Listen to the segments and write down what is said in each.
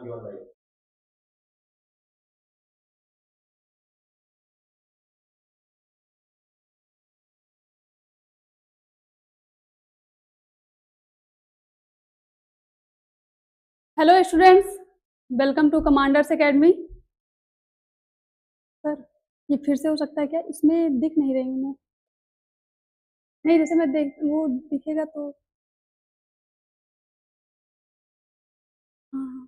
Hello students, welcome to Commanders Academy. Sir, ये फिर से हो सकता है क्या? इसमें दिख नहीं रही हूँ मैं। नहीं, जैसे मैं देख वो दिखेगा तो हाँ।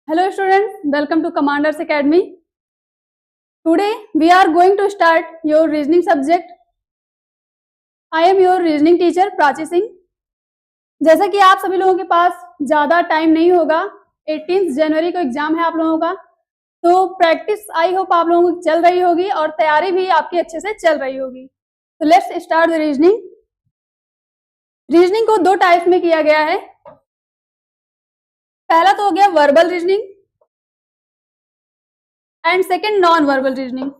Hello students, welcome to Commanders Academy. Today we are going to start your reasoning subject. I am your reasoning teacher Prachi Singh. जैसा कि आप सभी लोगों के पास ज्यादा टाइम नहीं होगा, 18 जनवरी को एग्जाम है आप लोगों का, तो प्रैक्टिस आई होप आप लोगों की चल रही होगी और तैयारी भी आपकी अच्छे से चल रही होगी। तो let's start the reasoning. Reasoning को दो टाइप्स में किया गया है। पहला तो हो गया verbal reasoning and second non verbal reasoning.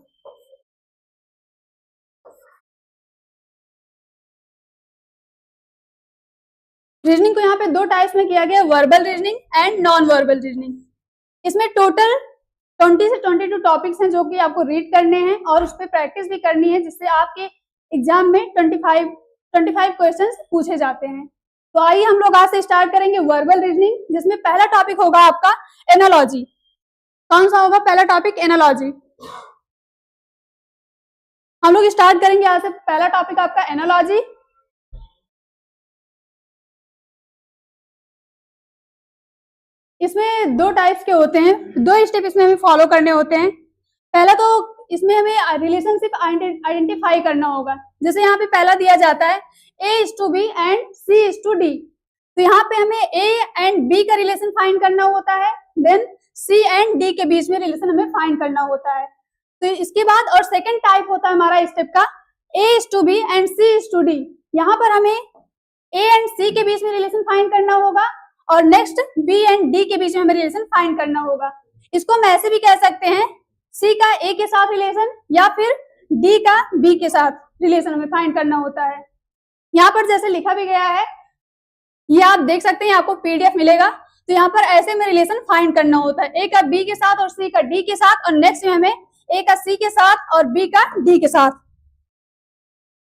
Reasoning को यहाँ पे दो टाइप्स में किया गया, verbal reasoning and non verbal reasoning. इसमें टोटल 20 से 22 टॉपिक्स हैं जो कि आपको रीड करने हैं और उस पर प्रैक्टिस भी करनी है, जिससे आपके एग्जाम में 25 क्वेश्चंस पूछे जाते हैं। तो आइए हम लोग आज से स्टार्ट करेंगे वर्बल रीजनिंग, जिसमें पहला टॉपिक होगा आपका एनालॉजी। कौन सा होगा पहला टॉपिक? एनालॉजी। हम लोग स्टार्ट करेंगे आज से पहला टॉपिक आपका एनालॉजी। इसमें दो टाइप्स के होते हैं, दो स्टेप इसमें हमें फॉलो करने होते हैं। पहला तो इसमें हमें रिलेशनशिप आइडेंटिफाई करना होगा। जैसे यहाँ पे पहला दिया जाता है A:B एंड C:D। तो यहाँ पे हमें A एंड B का रिलेशन फाइंड करना होता है, देन C एंड D के बीच में रिलेशन हमें फाइंड करना होता है। तो इसके बाद और सेकेंड टाइप होता है हमारा स्टेप का A:B एंड C:D। यहाँ पर हमें A एंड C के बीच में रिलेशन फाइंड करना होगा और नेक्स्ट B एंड D के बीच में हमें रिलेशन फाइंड करना होगा। इसको हम ऐसे भी कह सकते हैं, C का A के साथ रिलेशन या फिर D का B के साथ रिलेशन हमें फाइंड करना होता है। यहाँ पर जैसे लिखा भी गया है, ये आप देख सकते हैं, आपको PDF मिलेगा। तो यहाँ पर ऐसे में रिलेशन फाइंड करना होता है, A का B के साथ और C का D के साथ, और नेक्स्ट में हमें A का C के साथ और B का D के साथ।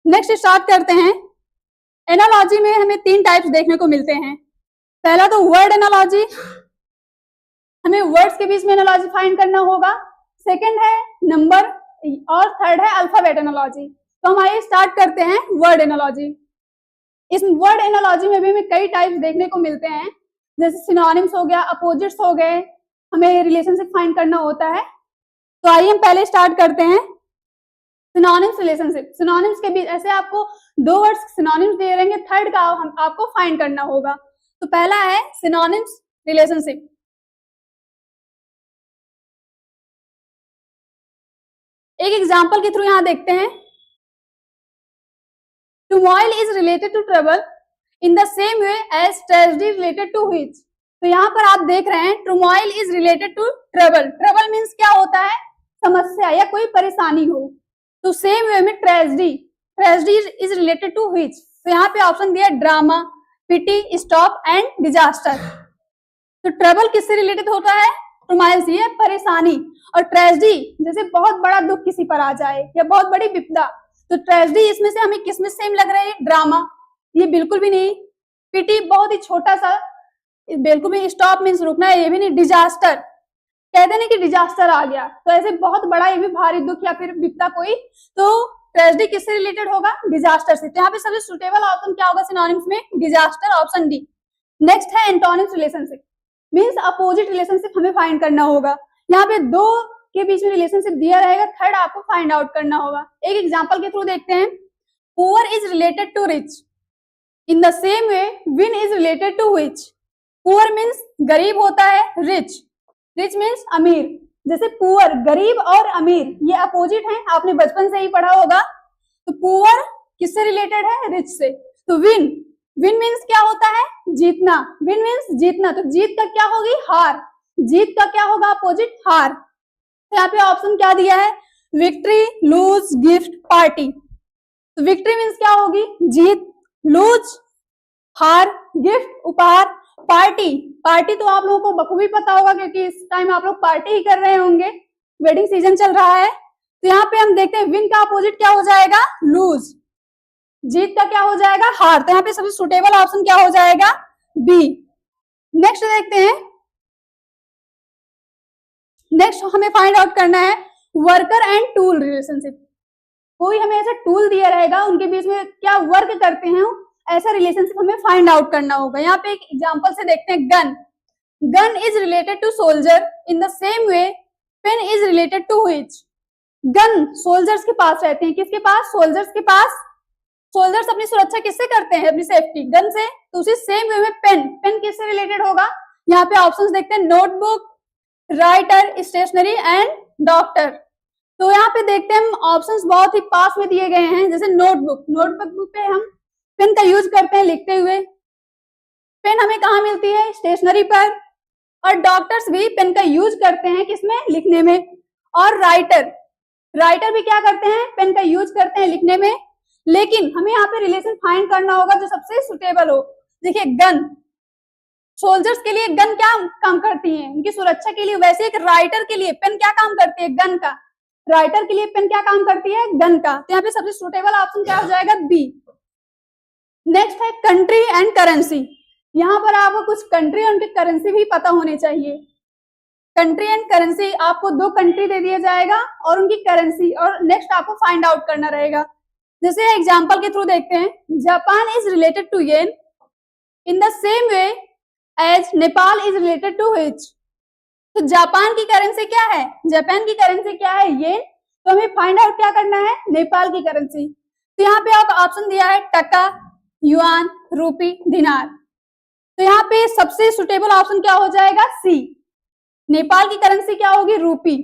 नेक्स्ट स्टार्ट करते हैं। एनालॉजी में हमें तीन टाइप्स देखने को मिलते हैं। पहला तो वर्ड एनालॉजी, हमें वर्ड्स के बीच में एनालॉजी फाइंड करना होगा। सेकंड है नंबर और थर्ड है अल्फाबेट एनालॉजी। तो हम आइए स्टार्ट करते हैं वर्ड एनालॉजी। इस वर्ड एनालॉजी में भी हमें कई टाइप्स देखने को मिलते हैं, जैसे सिनोनिम्स हो गया, अपोजिट्स हो गए, हमें रिलेशनशिप फाइंड करना होता है। तो आइए हम पहले स्टार्ट करते हैं सिनोनिम्स रिलेशनशिप। सिनोनिम्स के बीच ऐसे आपको दो वर्ड्स सिनोनिम्स दिए रहेंगे, थर्ड का आपको फाइंड करना होगा। तो पहला है सिनोनिम्स रिलेशनशिप। एक एग्जांपल के थ्रू यहां देखते हैं। Turmoil is related to trouble in the same way as tragedy related to which. तो यहाँ पर आप देख रहे हैं turmoil is related to trouble. Trouble means क्या होता है? समस्या या कोई परेशानी हो। तो सेम वे में tragedy is related to which. तो यहाँ पे ऑप्शन दिया drama, pity, stop and disaster. तो ट्रबल किससे रिलेटेड होता है? टुमॉइल से, ये परेशानी। और ट्रेजेडी जैसे बहुत बड़ा दुख किसी पर आ जाए या बहुत बड़ी विपदा, तो ट्रेजेडी इसमें से हमें किसमें सेम लग रहा है? ड्रामा, ये बिल्कुल भी नहीं। पिटी बहुत ही छोटा सा, बिल्कुल भी। स्टॉप मीन्स रुकना, ये भी नहीं। डिजास्टर कहते हैं कि डिजास्टर आ गया, तो ऐसे बहुत बड़ा ये भी भारी दुख या फिर विपदा कोई, तो ट्रेजेडी किससे रिलेटेड होगा? डिजास्टर से। तो यहाँ पे सबसे सुटेबल ऑप्शन क्या होगा सिनोनिम्स में? Disaster, option D. नेक्स्ट है antonyms relationship, means opposite relationship हमें फाइंड करना होगा। यहाँ पे दो के बीच में रिलेशनशिप दिया रहेगा, थर्ड आपको फाइंड आउट करना होगा। एक एग्जांपल के थ्रू देखते हैं। Poor is related to rich in the same way win is related to which. Poor means गरीब होता है, रिच मीन्स अमीर। जैसे पुअर गरीब और अमीर ये अपोजिट हैं, आपने बचपन से ही पढ़ा होगा। तो पुअर किससे रिलेटेड है? रिच से। तो विन मीन्स क्या होता है? जीतना। विन मीन्स जीतना, तो जीत का क्या होगी? हार। जीत का क्या होगा अपोजिट? हार। तो यहाँ पे ऑप्शन क्या दिया है? Victory, lose, gift, party. तो विक्ट्री मीन्स क्या होगी, जीत, लूज, हार, गिफ्ट, उपहार, पार्टी। पार्टी तो आप लोगों को बखूबी पता होगा क्योंकि इस टाइम आप लोग पार्टी ही कर रहे होंगे, वेडिंग सीजन चल रहा है। तो यहाँ पे हम देखते हैं विन का अपोजिट क्या हो जाएगा, लूज, जीत का क्या हो जाएगा, हार। तो यहाँ पे सबसे सुटेबल ऑप्शन क्या हो जाएगा, बी। नेक्स्ट देखते हैं, नेक्स्ट हमें फाइंड आउट करना है वर्कर एंड टूल रिलेशनशिप। कोई हमें ऐसा टूल दिया रहेगा, उनके बीच में क्या वर्क करते हैं, ऐसा रिलेशनशिप हमें फाइंड आउट करना होगा। यहाँ पे एक एग्जांपल से देखते हैं, gun, gun is related to soldier in the same way pen is related to which. Gun soldiers के पास रहते हैं, किसके पास, सोल्जर्स के पास। सोल्जर्स अपनी सुरक्षा किससे करते हैं, अपनी सेफ्टी गन से। तो उसी सेम वे में पेन, पेन किससे रिलेटेड होगा, यहाँ पे ऑप्शंस देखते हैं, notebook, writer, stationery and doctor. तो यहाँ पे देखते हैं हम ऑप्शंस बहुत ही पास में दिए गए हैं, जैसे नोटबुक, नोटबुक पे हम पेन का यूज करते हैं लिखते हुए, पेन हमें कहाँ मिलती है, स्टेशनरी पर। और डॉक्टर्स भी पेन का यूज करते हैं किसमें, लिखने में। और राइटर, राइटर भी क्या करते हैं, पेन का यूज करते हैं लिखने में। लेकिन हमें यहाँ पे रिलेशन फाइंड करना होगा जो सबसे सुटेबल हो। देखिए गन, सोल्जर्स के लिए गन क्या काम करती है, उनकी सुरक्षा के लिए। वैसे एक राइटर के लिए पेन क्या काम करती है, गन का। राइटर के लिए पेन क्या काम करती है, गन का। तो यहाँ पे सबसे सुटेबल ऑप्शन क्या हो जाएगा, बी। नेक्स्ट है कंट्री एंड करेंसी। यहाँ पर आपको कुछ कंट्री और उनकी करेंसी भी पता होनी चाहिए। कंट्री एंड करेंसी, आपको दो कंट्री दे दिया जाएगा और उनकी करेंसी, और नेक्स्ट आपको फाइंड आउट करना रहेगा। जैसे एग्जांपल के थ्रू देखते हैं, Japan is related to yen in the same way as Nepal is related to which. तो जापान की करेंसी क्या है, जापान की करेंसी क्या है, येन। तो हमें फाइंड आउट क्या करना है, नेपाल की करेंसी। तो यहाँ पे आपको ऑप्शन दिया है टका, युआन, रूपी, दिनार। तो यहाँ पे सबसे सुटेबल ऑप्शन क्या हो जाएगा, सी। नेपाल की करेंसी क्या होगी, रूपी।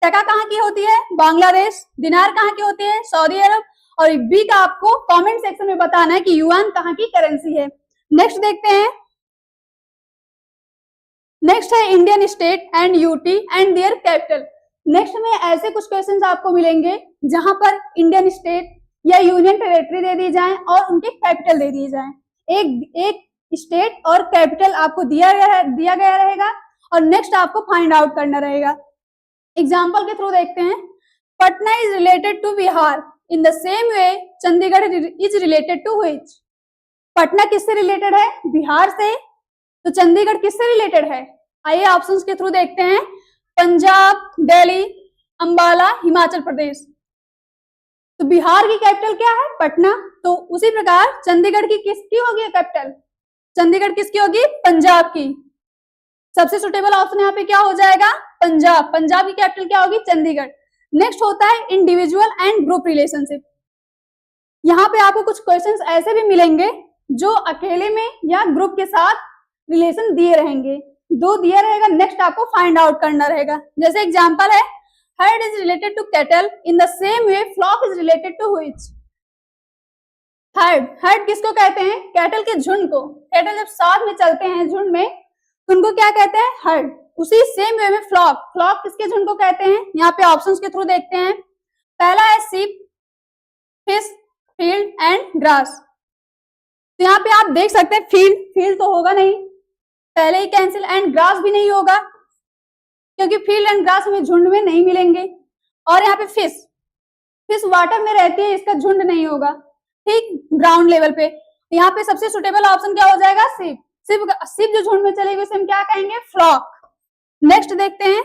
टका कहाँ की होती है, बांग्लादेश। दिनार कहाँ की होती है, सऊदी अरब। और बी का आपको कमेंट सेक्शन में बताना है कि युआन कहाँ की करेंसी है। नेक्स्ट देखते हैं, नेक्स्ट है Indian state and UT and their capital. Next में ऐसे कुछ क्वेश्चंस आपको मिलेंगे जहां पर इंडियन स्टेट या यूनियन टेरिटरी दे दी जाए और उनके कैपिटल दे दिए जाए। एक स्टेट और कैपिटल आपको दिया गया रहेगा और नेक्स्ट आपको फाइंड आउट करना रहेगा। एग्जाम्पल के थ्रू देखते हैं, Patna is related to Bihar in the same way Chandigarh is related to which. Patna किससे रिलेटेड है, बिहार से। तो चंडीगढ़ किससे रिलेटेड है, आइए ऑप्शंस के थ्रू देखते हैं, पंजाब, दिल्ली, अंबाला, हिमाचल प्रदेश। तो बिहार की कैपिटल क्या है, पटना। तो उसी प्रकार चंडीगढ़ की किसकी होगी कैपिटल, चंडीगढ़ किसकी होगी, पंजाब की। सबसे सुटेबल ऑप्शन यहाँ पे क्या हो जाएगा, पंजाब। पंजाब की कैपिटल क्या होगी, चंडीगढ़। नेक्स्ट होता है इंडिविजुअल एंड ग्रुप रिलेशनशिप। यहाँ पे आपको कुछ क्वेश्चंस ऐसे भी मिलेंगे जो अकेले में या ग्रुप के साथ रिलेशन दिए रहेंगे, दो दिया रहेगा, नेक्स्ट आपको फाइंड आउट करना रहेगा। जैसे एग्जांपल है, herd is related to cattle in the same way flock is related to which. Herd, herd किसको कहते हैं, कैटल के झुंड को। कैटल जब साथ में चलते हैं झुंड में तो उनको क्या कहते हैं, हर्ड। उसी सेम वे में फ्लॉक, फ्लॉक किसके झुंड को कहते हैं, यहाँ पे ऑप्शंस के थ्रू देखते हैं। पहला है sheep, fish, field and grass. तो यहाँ पे आप देख सकते हैं फील्ड, फील्ड तो होगा नहीं, पहले ही कैंसिल, एंड ग्रास भी नहीं होगा क्योंकि फील्ड एंड ग्रास हमें झुंड में नहीं मिलेंगे। और यहाँ पे फिश, फिश वाटर में रहती है, इसका झुंड नहीं होगा, ठीक, ग्राउंड लेवल पे। यहाँ पे सबसे सुटेबल ऑप्शन क्या हो जाएगा, शिप। शिप जो झुंड में चलेगी उसे हम क्या कहेंगे, फ्लॉक। नेक्स्ट देखते हैं,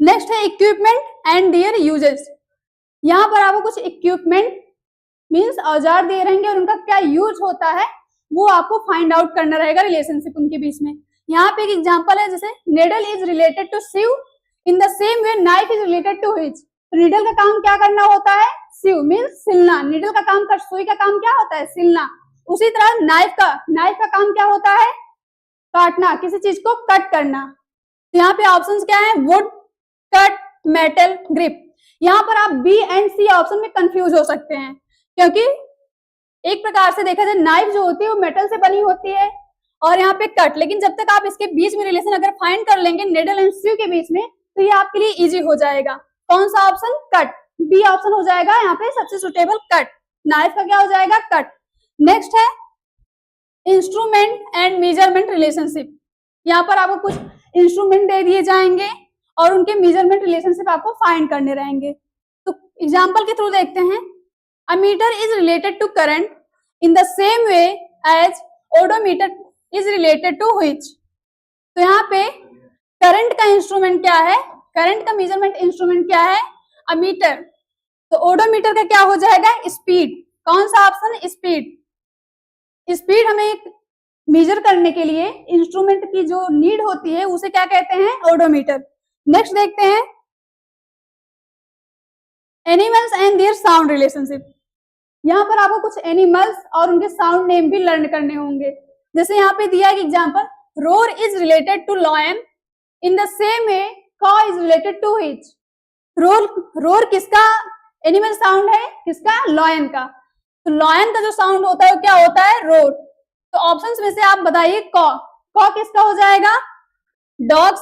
नेक्स्ट है इक्विपमेंट एंड देयर यूजेस। यहाँ पर आपको कुछ इक्विपमेंट मींस औजार दिए रहेंगे और उनका क्या यूज होता है वो आपको फाइंड आउट करना रहेगा रिलेशनशिप उनके बीच में। यहाँ पे एक एग्जांपल है, जैसे needle is related to sieve in the same way knife is related to which. तो निडल का काम क्या करना होता है, सीव मींस सिलना। निडल का काम कर, सुई का काम क्या होता है, सिलना। उसी तरह नाइफ का काम क्या होता है, काटना, किसी चीज को कट करना। तो यहाँ पे ऑप्शंस क्या है, वुड, कट, मेटल, ग्रिप। यहाँ पर आप बी एंड सी ऑप्शन में कंफ्यूज हो सकते हैं क्योंकि एक प्रकार से देखा जाए नाइफ जो होती है वो मेटल से बनी होती है और यहाँ पे कट, लेकिन जब तक आप इसके बीच में रिलेशन अगर फाइंड कर लेंगे निडल एंड सीव के बीच में तो ये आपके लिए इजी हो जाएगा। कौन सा ऑप्शन, कट। बी ऑप्शन हो जाएगा यहाँ पे सबसे सुटेबल कट। नाइफ का क्या हो जाएगा? कट। नेक्स्ट है इंस्ट्रूमेंट एंड मेजरमेंट रिलेशनशिप। यहाँ पर आपको कुछ इंस्ट्रूमेंट दे दिए जाएंगे और उनके मेजरमेंट रिलेशनशिप आपको फाइंड करने रहेंगे। तो एग्जांपल के थ्रू देखते हैं। A meter is related to current in the same way as odometer is related to which. तो यहाँ पे करंट का इंस्ट्रूमेंट क्या है? करंट का मेजरमेंट इंस्ट्रूमेंट क्या है? अ मीटर। तो ओडोमीटर का क्या हो जाएगा? स्पीड। कौन सा ऑप्शन? स्पीड। स्पीड हमें एक मेजर करने के लिए इंस्ट्रूमेंट की जो नीड होती है उसे क्या कहते हैं? ओडोमीटर। नेक्स्ट देखते हैं animals and their sound relationship. यहाँ पर आपको कुछ एनिमल्स और उनके साउंड नेम भी लर्न करने होंगे। जैसे यहाँ पे दिया है example, roar is related to lion in the same way cow is related to which. Roar किसका एनिमल साउंड है? किसका? लॉयन का। तो लॉयन का जो साउंड होता है वो क्या होता है? रोर। तो ऑप्शंस में से आप बताइए कॉ। कॉ किसका हो जाएगा? डॉग्स।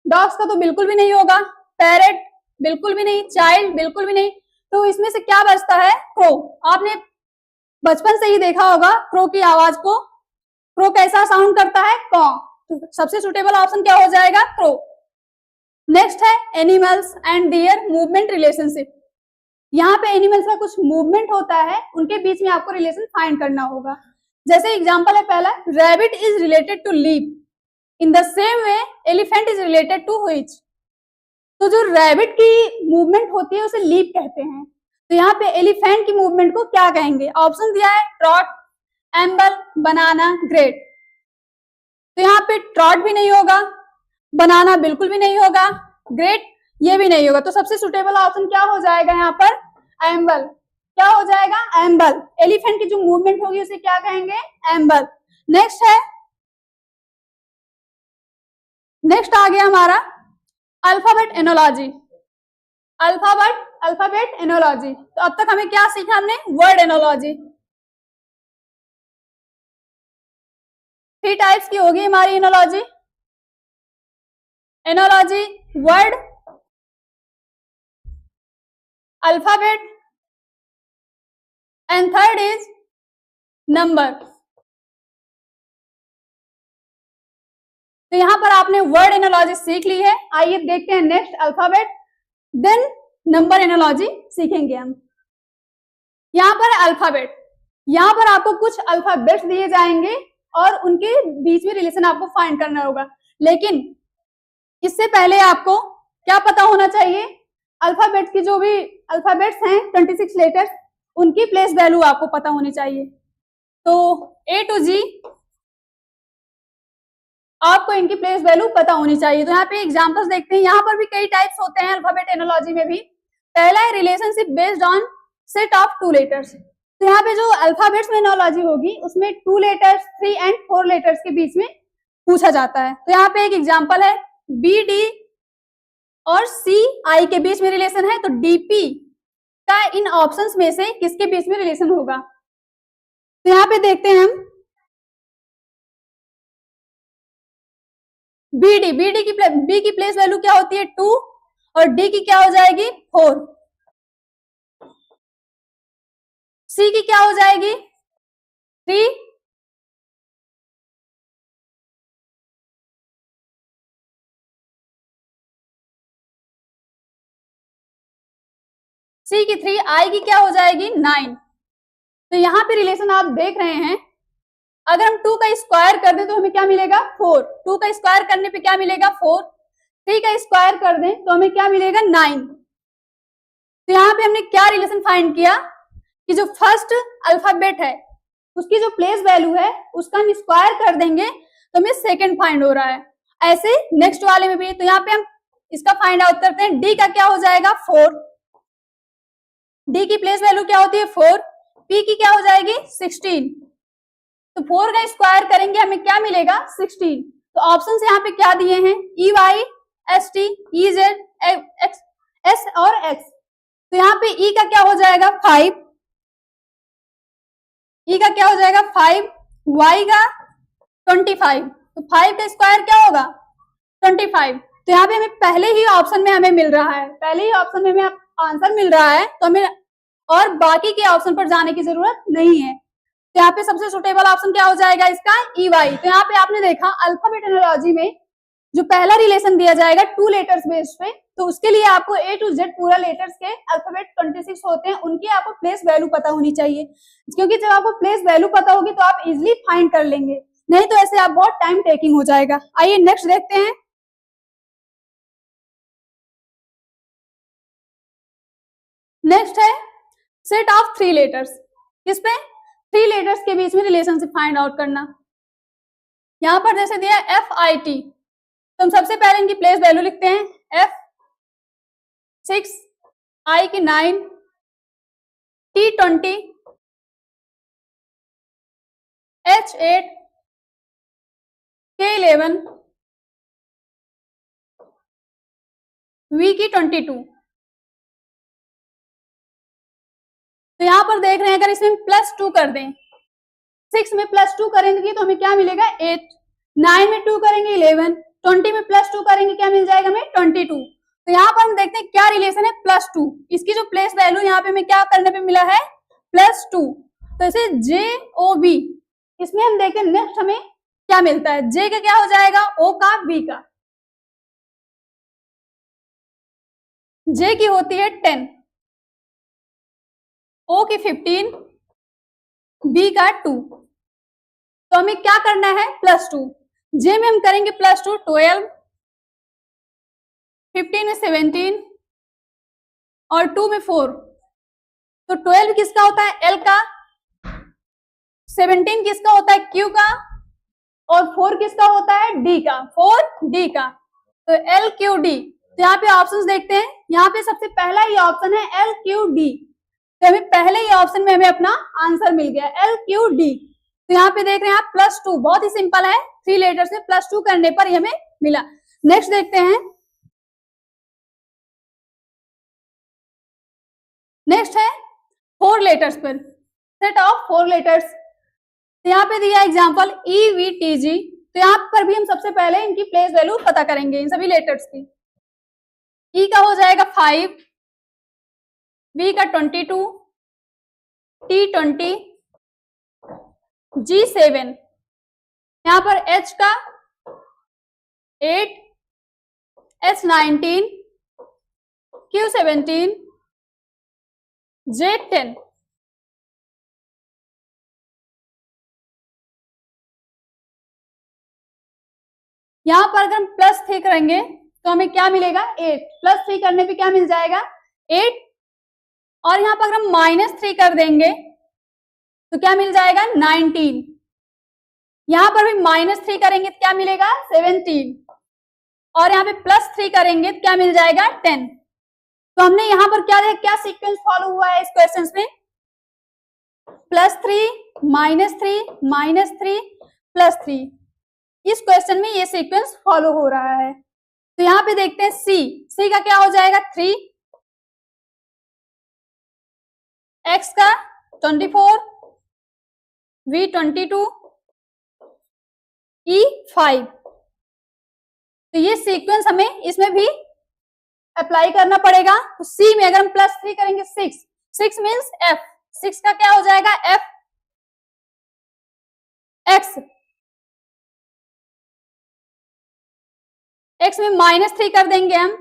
डॉग्स का तो बिल्कुल भी नहीं होगा। पैरेट बिल्कुल भी नहीं। चाइल्ड बिल्कुल भी नहीं। तो इसमें से क्या बचता है? क्रो। आपने बचपन से ही देखा होगा क्रो की आवाज को। क्रो कैसा साउंड करता है? कॉ। तो सबसे सुटेबल ऑप्शन क्या हो जाएगा? क्रो। नेक्स्ट है animals and there movement relationship. यहाँ पे एनिमल्स का कुछ मूवमेंट होता है, उनके बीच में आपको रिलेशन फाइंड करना होगा। जैसे एग्जांपल है पहला, rabbit is related to leap in the same way elephant is related to which. तो जो रैबिट की मूवमेंट होती है उसे लीप कहते हैं। तो यहाँ पे एलिफेंट की मूवमेंट को क्या कहेंगे? ऑप्शन दिया है ट्रॉट, एम्बल, बनाना, ग्रेट। तो यहाँ पे ट्रॉट भी नहीं होगा, बनाना बिल्कुल भी नहीं होगा, ग्रेट ये भी नहीं होगा। तो सबसे सुटेबल ऑप्शन क्या हो जाएगा यहाँ पर? एम्बल। क्या हो जाएगा? एम्बल। एलिफेंट की जो मूवमेंट होगी उसे क्या कहेंगे? एम्बल। नेक्स्ट है, नेक्स्ट आ गया हमारा अल्फाबेट एनोलॉजी। Alphabet analogy. तो अब तक हमें क्या सीखा हमने? Word analogy. 3 टाइप्स की होगी हमारी analogy. Analogy word, alphabet and third is number. तो यहां पर आपने वर्ड एनोलॉजी सीख ली है। आइए देखते हैं next alphabet, then number analogy सीखेंगे हम। यहां पर अल्फाबेट, यहां पर आपको कुछ अल्फाबेट्स दिए जाएंगे और उनके बीच में रिलेशन आपको फाइंड करना होगा। लेकिन इससे पहले आपको क्या पता होना चाहिए? अल्फाबेट्स की जो भी अल्फाबेट्स हैं 26 लेटर्स, उनकी प्लेस वैल्यू आपको पता होनी चाहिए। तो A to G आपको इनकी प्लेस वैल्यू पता होनी चाहिए। तो यहाँ पे एग्जांपल्स देखते हैं। यहाँ पर भी कई टाइप्स होते हैं अल्फाबेट एनोलॉजी में भी। पहला है relationship based on set of 2 letters. तो यहाँ पे जो अल्फाबेट्स में एनोलॉजी होगी उसमें 2 लेटर्स, 3 एंड 4 लेटर्स के बीच में पूछा जाता है। तो यहाँ पे एक एग्जाम्पल है, बी डी और सी आई के बीच में रिलेशन है, तो डीपी का इन ऑप्शंस में से किसके बीच में रिलेशन होगा? तो यहाँ पे देखते हैं हम बी की प्लेस वैल्यू क्या होती है? 2 और डी की क्या हो जाएगी? 4। सी की क्या हो जाएगी? 3। सी की 3, आई की क्या हो जाएगी? 9। तो यहाँ पे रिलेशन आप देख रहे हैं, अगर हम 2 का स्क्वायर कर दें तो हमें क्या मिलेगा? 4। 2 का स्क्वायर करने पे क्या मिलेगा? 4। 3 का स्क्वायर कर दें तो हमें क्या मिलेगा? 9। तो यहाँ पे हमने क्या रिलेशन फाइंड किया कि जो फर्स्ट अल्फाबेट है उसकी जो प्लेस वैल्यू है उसका हम स्क्वायर कर देंगे तो हमें सेकंड फाइंड हो रहा है। ऐसे नेक्स्ट वाले में भी। तो यहाँ पे हम इसका फाइंड आउट करते हैं। डी का क्या हो जाएगा? 4। डी की प्लेस वैल्यू क्या होती है? 4। पी की क्या हो जाएगी? 16। तो 4 का स्क्वायर करेंगे हमें क्या मिलेगा? 16। तो ऑप्शन यहाँ पे क्या दिए हैं? E Y, S T, E Z, X, S और एक्स। तो यहाँ पे ई का क्या हो जाएगा? 5। ई का क्या हो जाएगा? 5। वाई का 25। तो 5 का स्क्वायर क्या होगा? 25। तो यहाँ पे हमें पहले ही ऑप्शन में हमें मिल रहा है, पहले ही ऑप्शन में आंसर मिल रहा है तो हमें और बाकी के ऑप्शन पर जाने की जरूरत नहीं है। तो यहाँ पे सबसे सुटेबल ऑप्शन क्या हो जाएगा इसका, EY। तो यहाँ पे आपने देखा अल्फाबेट एनालॉजी में जो पहला रिलेशन दिया जाएगा 2 लेटर्स बेस्ड पे, तो उसके लिए आपको A to Z पूरा लेटर्स के अल्फाबेट 26 होते हैं, उनकी आपको प्लेस वैल्यू पता होनी चाहिए, क्योंकि जब आपको प्लेस वैल्यू पता होगी तो आप इजिली फाइंड कर लेंगे, नहीं तो ऐसे आप बहुत टाइम टेकिंग हो जाएगा। आइए नेक्स्ट देखते हैं। नेक्स्ट है सेट ऑफ 3 लेटर्स। इस पे 3 लेटर्स के बीच में रिलेशनशिप फाइंड आउट करना। यहां पर जैसे दिया FIT, तो हम सबसे पहले इनकी प्लेस वैल्यू लिखते हैं। F 6, I की 9, T 20, H 8, K 11, V की 22। तो यहां पर देख रहे हैं अगर इसमें +2 कर दें, 6 में +2 करेंगे तो हमें क्या मिलेगा 8, 9 में 2 करेंगे 11, 20 में +2 करेंगे क्या मिल जाएगा हमें 22। तो यहाँ पर हम देखते हैं क्या रिलेशन है +2, इसकी जो प्लेस वैल्यू यहाँ पे हमें क्या करने पे मिला है +2, तो इसे JOB, इसमें हम देखते हैं नेक्स्ट हमें क्या मिलता है, J का क्या हो जाएगा O का B का, J की होती है 10, O की 15, B का 2। तो हमें क्या करना है +2, J में हम करेंगे +2 12, 15 में 17 और 2 में 4, तो 12 किसका होता है L का, 17 किसका होता है Q का और 4 किसका होता है D का, 4D का, तो LQD। तो यहाँ पे ऑप्शंस देखते हैं, यहाँ पे सबसे पहला ये ऑप्शन है LQD, तो हमें पहले ही ऑप्शन में हमें अपना आंसर मिल गया LQD। तो यहाँ पे देख रहे हैं आप +2, बहुत ही सिंपल है, 3 लेटर्स में +2 करने पर ही हमें मिला। नेक्स्ट देखते हैं। नेक्स्ट है 4 लेटर्स पर, सेट ऑफ 4 लेटर्स। तो यहाँ पे दिया एग्जांपल EVTG, तो यहाँ पर भी हम सबसे पहले इनकी प्लेस वैल्यू पता करेंगे इन सभी लेटर्स की। E का हो जाएगा 5, V का 22, T 20, G 7, यहाँ पर H का 8, S 19, Q 17, J 10। यहां पर अगर हम +3 करेंगे तो हमें क्या मिलेगा 8, +3 करने पे क्या मिल जाएगा 8, और यहां पर अगर हम -3 कर देंगे तो क्या मिल जाएगा 19, यहां पर भी -3 करेंगे तो क्या मिलेगा 17, और यहाँ पे +3 करेंगे तो क्या मिल जाएगा 10। तो हमने यहाँ पर क्या सीक्वेंस फॉलो हुआ है इस क्वेश्चन में, +3 -3 -3 +3, इस क्वेश्चन में ये सीक्वेंस फॉलो हो रहा है। तो यहाँ पे देखते हैं सी का क्या हो जाएगा 3, X का 24, V 22, E 5। तो ये सीक्वेंस हमें इसमें भी अप्लाई करना पड़ेगा। तो C में अगर हम +3 करेंगे 6 मीन्स F, 6 का क्या हो जाएगा F X में -3 कर देंगे हम,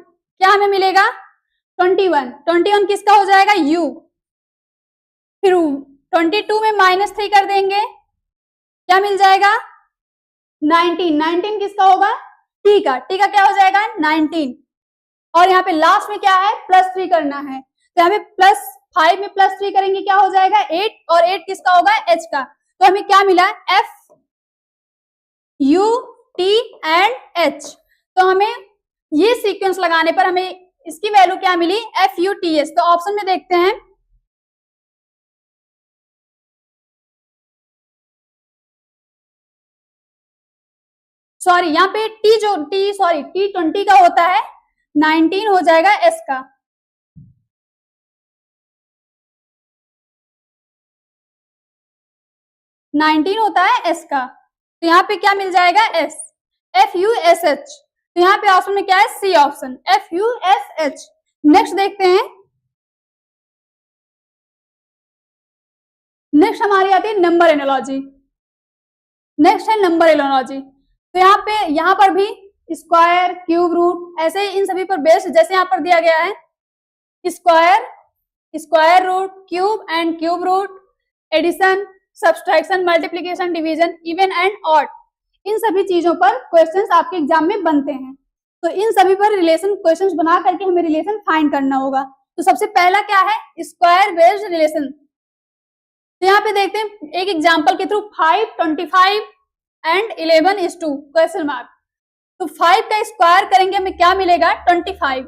क्या हमें मिलेगा 21 किसका हो जाएगा U, फिर 22 में -3 कर देंगे क्या मिल जाएगा 19 किसका होगा T का क्या हो जाएगा 19, और यहाँ पे लास्ट में क्या है +3 करना है, तो यहाँ पे +5 में +3 करेंगे क्या हो जाएगा 8, और 8 किसका होगा H का, तो हमें क्या मिला F U T and H। तो हमें ये सीक्वेंस लगाने पर हमें इसकी वैल्यू क्या मिली FUTS। तो ऑप्शन में देखते हैं, सॉरी यहाँ पे T20 का होता है 19 हो जाएगा S का, $19 होता है S का, तो यहाँ पे क्या मिल जाएगा S FUSH। तो यहाँ पे ऑप्शन में क्या है C ऑप्शन FUSH। नेक्स्ट देखते हैं नेक्स्ट हमारी आती है नंबर एनालॉजी। नेक्स्ट है नंबर एनालॉजी। तो यहाँ पर भी स्क्वायर, क्यूब रूट, ऐसे इन सभी पर बेस्ड, जैसे यहाँ पर दिया गया है square, square root, cube and cube root, addition, subtraction, multiplication, division, even and odd, इन सभी चीजों पर क्वेश्चंस आपके एग्जाम में बनते हैं। तो इन सभी पर रिलेशन क्वेश्चंस बना करके हमें रिलेशन फाइंड करना होगा। तो सबसे पहला क्या है, स्क्वायर बेस्ड रिलेशन। तो यहाँ पे देखते हैं एक एग्जांपल के through 5, 25 and 11 is 2 question mark. तो 5 का स्क्वायर करेंगे हमें क्या मिलेगा, 25।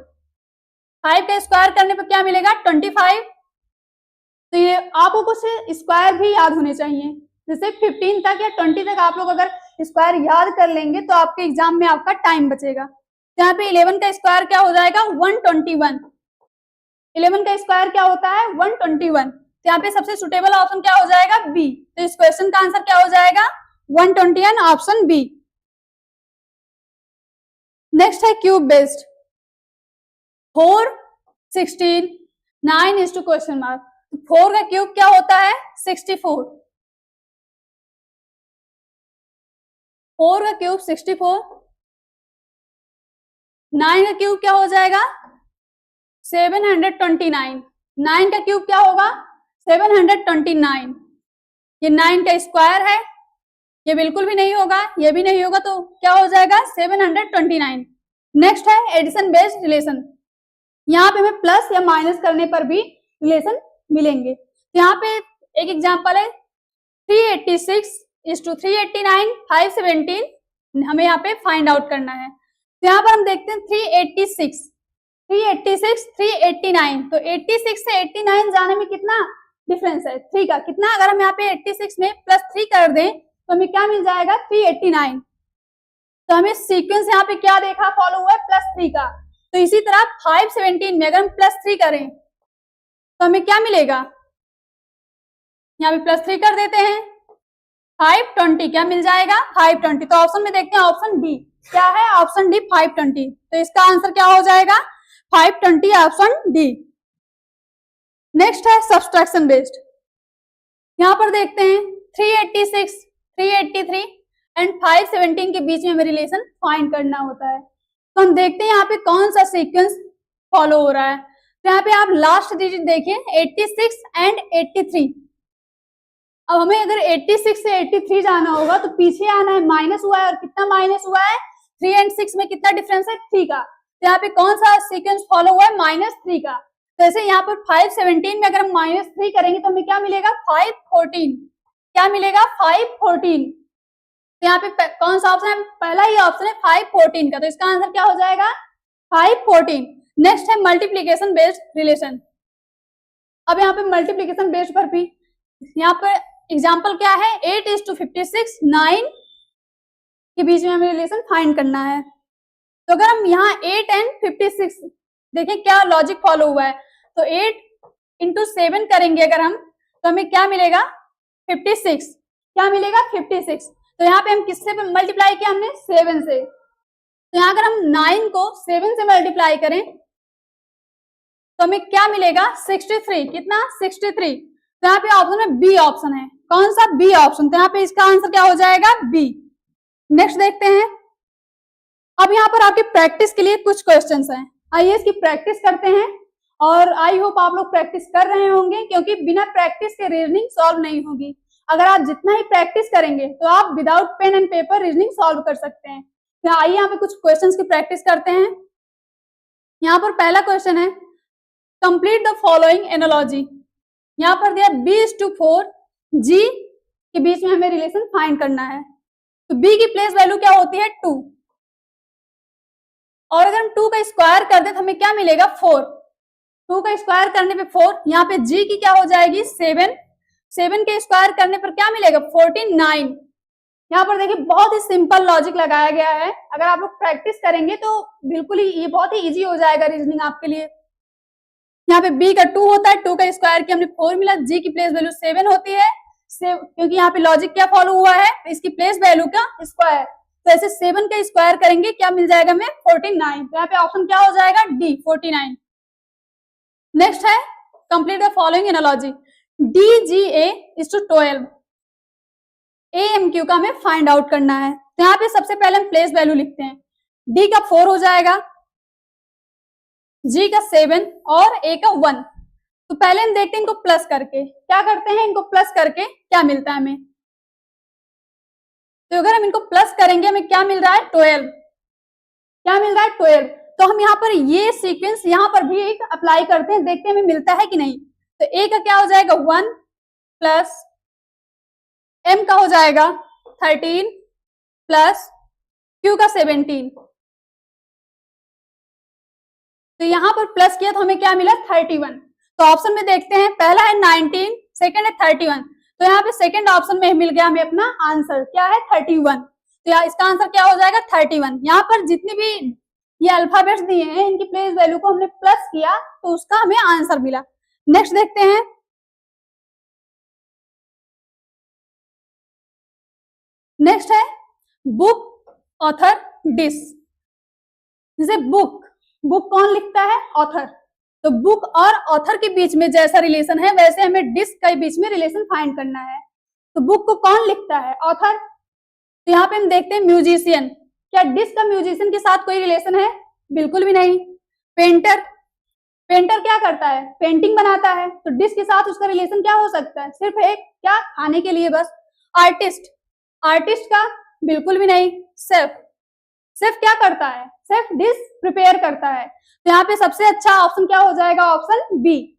5 का स्क्वायर करने पर क्या मिलेगा, 25। तो ये आपको कुछ स्क्वायर भी याद होने चाहिए, जैसे 15 तक या 20 तक आप लोग अगर स्क्वायर याद कर लेंगे तो आपके एग्जाम में आपका टाइम बचेगा। तो यहाँ पे 11 का स्क्वायर क्या हो जाएगा, 121। 11 का स्क्वायर क्या होता है, 121। तो यहाँ पे सबसे सुटेबल ऑप्शन क्या हो जाएगा, बी। तो इस क्वेश्चन का आंसर क्या हो जाएगा, 121, ऑप्शन बी। नेक्स्ट है cube based. 4, 16, 9 is 2 question mark. 4 का क्यूब क्या होता है, 64। 4 का क्यूब 64। 9 का क्यूब क्या हो जाएगा, 729। 9 का क्यूब क्या होगा, 729। ये 9 का स्क्वायर है, ये बिल्कुल भी नहीं होगा, ये भी नहीं होगा, तो क्या हो जाएगा, 729। नेक्स्ट है एडिशन बेस्ड रिलेशन। यहाँ पे हमें प्लस या माइनस करने पर भी रिलेशन मिलेंगे। तो यहाँ पे एक एग्जांपल है 386 is to 389, 517 हमें यहाँ पे फाइंड आउट करना है। तो यहाँ पर हम देखते हैं 386, 389। तो 86 से 89 जाने में कितना डिफरेंस है, 3 का। कितना, अगर हम यहाँ पे 86 में +3 कर दें तो हमें क्या मिल जाएगा, 389। तो हमें सीक्वेंस यहाँ पे क्या देखा, फॉलो हुआ है +3 का। तो इसी तरह 517 में अगर हम +3 करें तो हमें क्या मिलेगा, यहाँ पे +3 कर देते हैं, 520 क्या मिल जाएगा, 520। तो ऑप्शन में देखते हैं ऑप्शन डी क्या है, ऑप्शन डी 520। तो इसका आंसर क्या हो जाएगा, 520, ऑप्शन डी। नेक्स्ट है सब्सट्रैक्शन बेस्ड। यहाँ पर देखते हैं 386, 383 एंड 517 के बीच में हमें रिलेशन फाइंड करना होता है। तो हम देखते हैं यहाँ पे कौन सा सीक्वेंस फॉलो हो रहा है। तो यहाँ पे आप लास्ट डिजिट देखिए 86 एंड 83। अब हमें अगर 86 से 83 जाना होगा तो पीछे आना है, माइनस हुआ है, और कितना माइनस हुआ है, 3 एंड 6 में कितना डिफरेंस है, 3 का। तो यहाँ पे कौन सा सीक्वेंस फॉलो हुआ है, -3 का। तो ऐसे यहाँ पर 517 में अगर हम -3 करेंगे तो हमें क्या मिलेगा, 514। क्या मिलेगा, 514। तो यहाँ पे कौन सा ऑप्शन है, पहला ही ऑप्शन है 514 का। तो इसका आंसर क्या हो जाएगा, 514। नेक्स्ट है मल्टीप्लीकेशन बेस्ड रिलेशन। अब यहाँ पे मल्टीप्लीकेशन बेस्ड पर भी यहाँ पर एग्जाम्पल क्या है, 8 is to 56, 9 के बीच में हमें रिलेशन फाइंड करना है। तो अगर हम यहाँ 8 एंड 56 देखें क्या लॉजिक फॉलो हुआ है, तो 8 into 7 करेंगे अगर हम, तो हमें क्या मिलेगा, 56। क्या मिलेगा, 56। तो यहाँ पे हम किससे मल्टीप्लाई किया, हमने 7 से। तो यहाँ अगर हम 9 को 7 से मल्टीप्लाई करें तो हमें क्या मिलेगा, 63। कितना, 63। तो यहाँ पे ऑप्शन में बी ऑप्शन है, कौन सा, बी ऑप्शन। तो यहाँ पे इसका आंसर क्या हो जाएगा, बी। नेक्स्ट देखते हैं। अब यहाँ पर आपकी प्रैक्टिस के लिए कुछ क्वेश्चंस हैं, आइए इसकी प्रैक्टिस करते हैं। और आई होप आप लोग प्रैक्टिस कर रहे होंगे, क्योंकि बिना प्रैक्टिस के रीजनिंग सॉल्व नहीं होगी। अगर आप जितना ही प्रैक्टिस करेंगे तो आप without pen and paper reasoning solve कर सकते हैं। तो आइए यहाँ पे कुछ क्वेश्चंस की प्रैक्टिस करते हैं। यहाँ पर पहला क्वेश्चन है, कंप्लीट द फॉलोइंग एनालॉजी। यहाँ पर दिया b is to 4, g के बीच में हमें रिलेशन फाइंड करना है। तो b की प्लेस वैल्यू क्या होती है, 2। और अगर हम 2 का स्क्वायर कर दे तो हमें क्या मिलेगा, 4। 2 का स्क्वायर करने पे 4, यहाँ पे g की क्या हो जाएगी, 7। 7 के स्क्वायर करने पर क्या मिलेगा, 49। यहाँ पर देखिए बहुत ही सिंपल लॉजिक लगाया गया है। अगर आप लोग प्रैक्टिस करेंगे तो बिल्कुल ही ये बहुत ही इजी हो जाएगा रीजनिंग आपके लिए। यहाँ पे b का 2 होता है, 2 का स्क्वायर की हमने 4 मिला, g की प्लेस वैल्यू 7 होती है, क्योंकि यहाँ पे लॉजिक क्या फॉलो हुआ है, इसकी प्लेस वैल्यू का स्क्वायर। तो ऐसे 7 का स्क्वायर करेंगे, क्या मिल जाएगा हमें, 49। तो यहाँ पे ऑप्शन क्या हो जाएगा, डी, 49। नेक्स्ट है complete the following analogy. DGA/12 AMQ का हमें फाइंड आउट करना है। तो यहाँ पे सबसे पहले हम प्लेस वैल्यू लिखते हैं। D का 4 हो जाएगा, G का 7 और A का 1। तो पहले हम देखते हैं इनको प्लस करके क्या करते हैं, इनको प्लस करके क्या मिलता है हमें। तो अगर हम इनको प्लस करेंगे हमें क्या मिल रहा है, 12। क्या मिल रहा है, 12। तो हम यहाँ पर ये सीक्वेंस यहाँ पर भी एक अप्लाई करते हैं, देखते हैं हमें मिलता है कि नहीं। तो A का क्या हो जाएगा 1 प्लस M का हो जाएगा 13 प्लस Q का 17। तो यहाँ पर प्लस किया तो हमें क्या मिला 31। तो ऑप्शन में देखते हैं, पहला है 19, सेकंड है 31। तो यहाँ पे सेकंड ऑप्शन में मिल गया हमें अपना आंसर, क्या है 31। तो यहाँ इसका आंसर क्या हो जाएगा 31। यहाँ पर जितने भी ये अल्फाबेट्स दिए हैं इनकी प्लेस वैल्यू को हमने प्लस किया तो उसका हमें आंसर मिला। नेक्स्ट देखते हैं, नेक्स्ट है बुक ऑथर डिस। जैसे बुक कौन लिखता है, ऑथर। तो बुक और ऑथर के बीच में जैसा रिलेशन है वैसे हमें डिस के बीच में रिलेशन फाइंड करना है। तो बुक को कौन लिखता है, ऑथर। तो यहाँ पे हम देखते हैं म्यूजिशियन, क्या डिस का म्यूजिशियन के साथ कोई रिलेशन है, बिल्कुल भी नहीं। पेंटर क्या करता है, पेंटिंग बनाता है। तो डिस के साथ उसका रिलेशन क्या हो सकता है, सिर्फ एक क्या, खाने के लिए बस। आर्टिस्ट का बिल्कुल भी नहीं। शेफ क्या करता है, शेफ डिश प्रिपेयर करता है। तो यहाँ पे सबसे अच्छा ऑप्शन क्या हो जाएगा, ऑप्शन बी,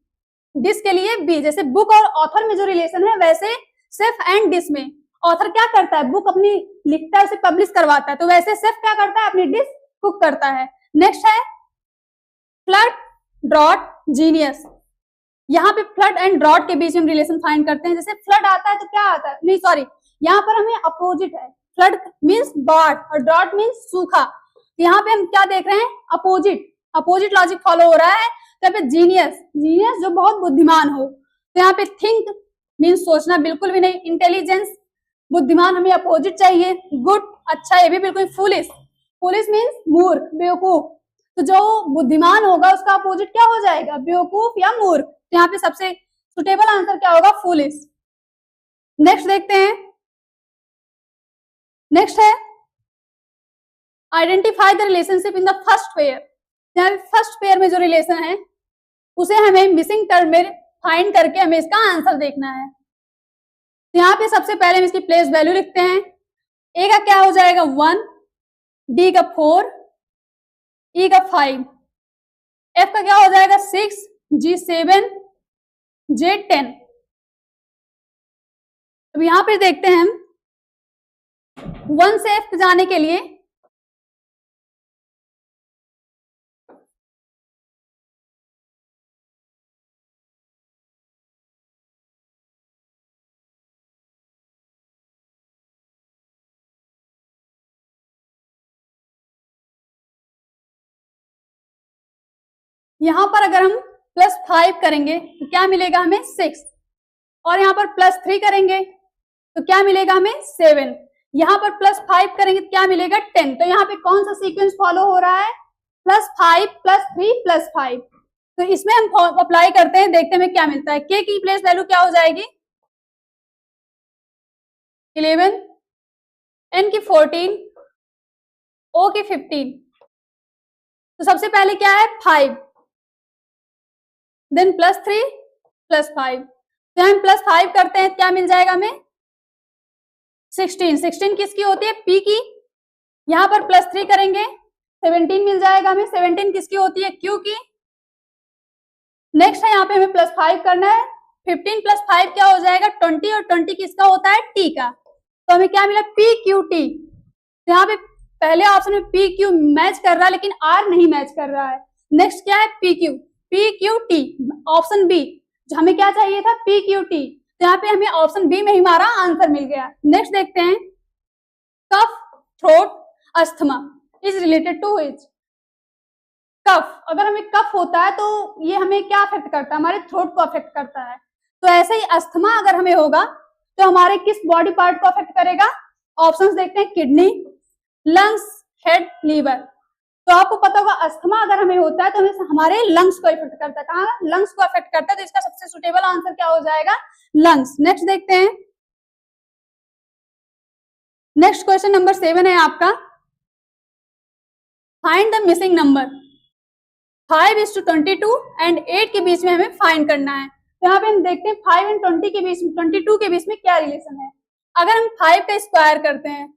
डिश के लिए बी। जैसे बुक और ऑथर में जो रिलेशन है वैसे शेफ एंड डिश में ऑथर क्या करता है, बुक अपनी लिखता है, उसे पब्लिश करवाता है। तो वैसे शेफ क्या करता है, अपनी डिश कुक करता है। नेक्स्ट है फ्लड ड्रॉट जीनियस। यहाँ पे फ्लड एंड ड्रॉट के बीच में रिलेशन फाइंड करते हैं। जैसे फ्लड आता है तो क्या आता है, नहीं सॉरी, यहाँ पर हमें अपोजिट है। फ्लड मीन्स बाढ़ और ड्रॉट मीन्स सूखा। यहाँ पे हम क्या देख रहे हैं, अपोजिट लॉजिक फॉलो हो रहा है। तो यहाँ पे जीनियस जो बहुत बुद्धिमान हो। तो यहाँ पे थिंक मीन्स सोचना, बिल्कुल भी नहीं। इंटेलिजेंस बुद्धिमान, हमें अपोजिट चाहिए। गुड अच्छा, ये भी बिल्कुल। फुलिश मीन्स मूर्ख, बेवकूफ। तो जो बुद्धिमान होगा उसका अपोजिट क्या हो जाएगा, बेवकूफ या मूर्ख। तो यहाँ पे सबसे सुटेबल आंसर क्या होगा, फुलिश। नेक्स्ट देखते हैं, नेक्स्ट है identify the relationship in the first pair. First pair में जो रिलेशन है उसे हमें मिसिंग टर्म में फाइंड करके हमें इसका आंसर देखना है। तो यहाँ पे सबसे पहले हम इसकी प्लेस वैल्यू लिखते हैं। ए का क्या हो जाएगा 1, डी का 4, ई का 5, एफ का क्या हो जाएगा 6, जी 7, जे 10। अब यहाँ पे देखते हैं हम 1 से एफ जाने के लिए यहाँ पर अगर हम +5 करेंगे तो क्या मिलेगा हमें 6, और यहाँ पर +3 करेंगे तो क्या मिलेगा हमें 7। यहाँ पर +5 करेंगे तो क्या मिलेगा 10। तो यहाँ पे कौन सा सीक्वेंस फॉलो हो रहा है, +5 +3 +5। तो इसमें हम अप्लाई करते हैं, देखते हैं क्या मिलता है। के की प्लेस वैल्यू क्या हो जाएगी 11, एन की 14, ओ की 15। तो सबसे पहले क्या है 5, देन +3 +5। तो हम +5 करते हैं, क्या मिल जाएगा हमें 16 किसकी होती है, पी की। यहाँ पर +3 करेंगे 17 मिल जाएगा हमें। 17 किसकी होती है, क्यू की। नेक्स्ट है यहाँ पे हमें +5 करना है। 15 + 5 क्या हो जाएगा 20, और 20 किसका होता है, टी का। तो हमें क्या मिला पी क्यू टी। तो यहाँ पे पहले ऑप्शन में पी क्यू मैच कर रहा है लेकिन आर नहीं मैच कर रहा है। नेक्स्ट क्या है P Q T, option B. जो हमें क्या चाहिए था पी क्यू टी, तो यहाँ पे हमें ऑप्शन बी में ही हमारा आंसर मिल गया। नेक्स्ट देखते हैं cough throat asthma is related to which. Cough, अगर हमें कफ होता है तो ये हमें क्या अफेक्ट करता है, हमारे थ्रोट को अफेक्ट करता है। तो ऐसे ही अस्थमा अगर हमें होगा तो हमारे किस बॉडी पार्ट को अफेक्ट करेगा। ऑप्शंस देखते हैं किडनी, लंग्स, हेड, लीवर। तो आपको पता होगा अस्थमा अगर हमें होता है तो हमें हमारे लंग्स को इफेक्ट करता है। कहाँ, लंग्स को अफेक्ट करता है। तो इसका सबसे सुटेबल आंसर क्या हो जाएगा लंग्स। नेक्स्ट देखते हैं, नेक्स्ट क्वेश्चन नंबर 7 है आपका, find the missing number. 5:22 and 8 के बीच में हमें फाइंड करना है। तो यहाँ पे हम देखते हैं 5 एंड 20 के बीच, 22 के बीच में क्या रिलेशन है। अगर हम 5 का स्क्वायर करते हैं,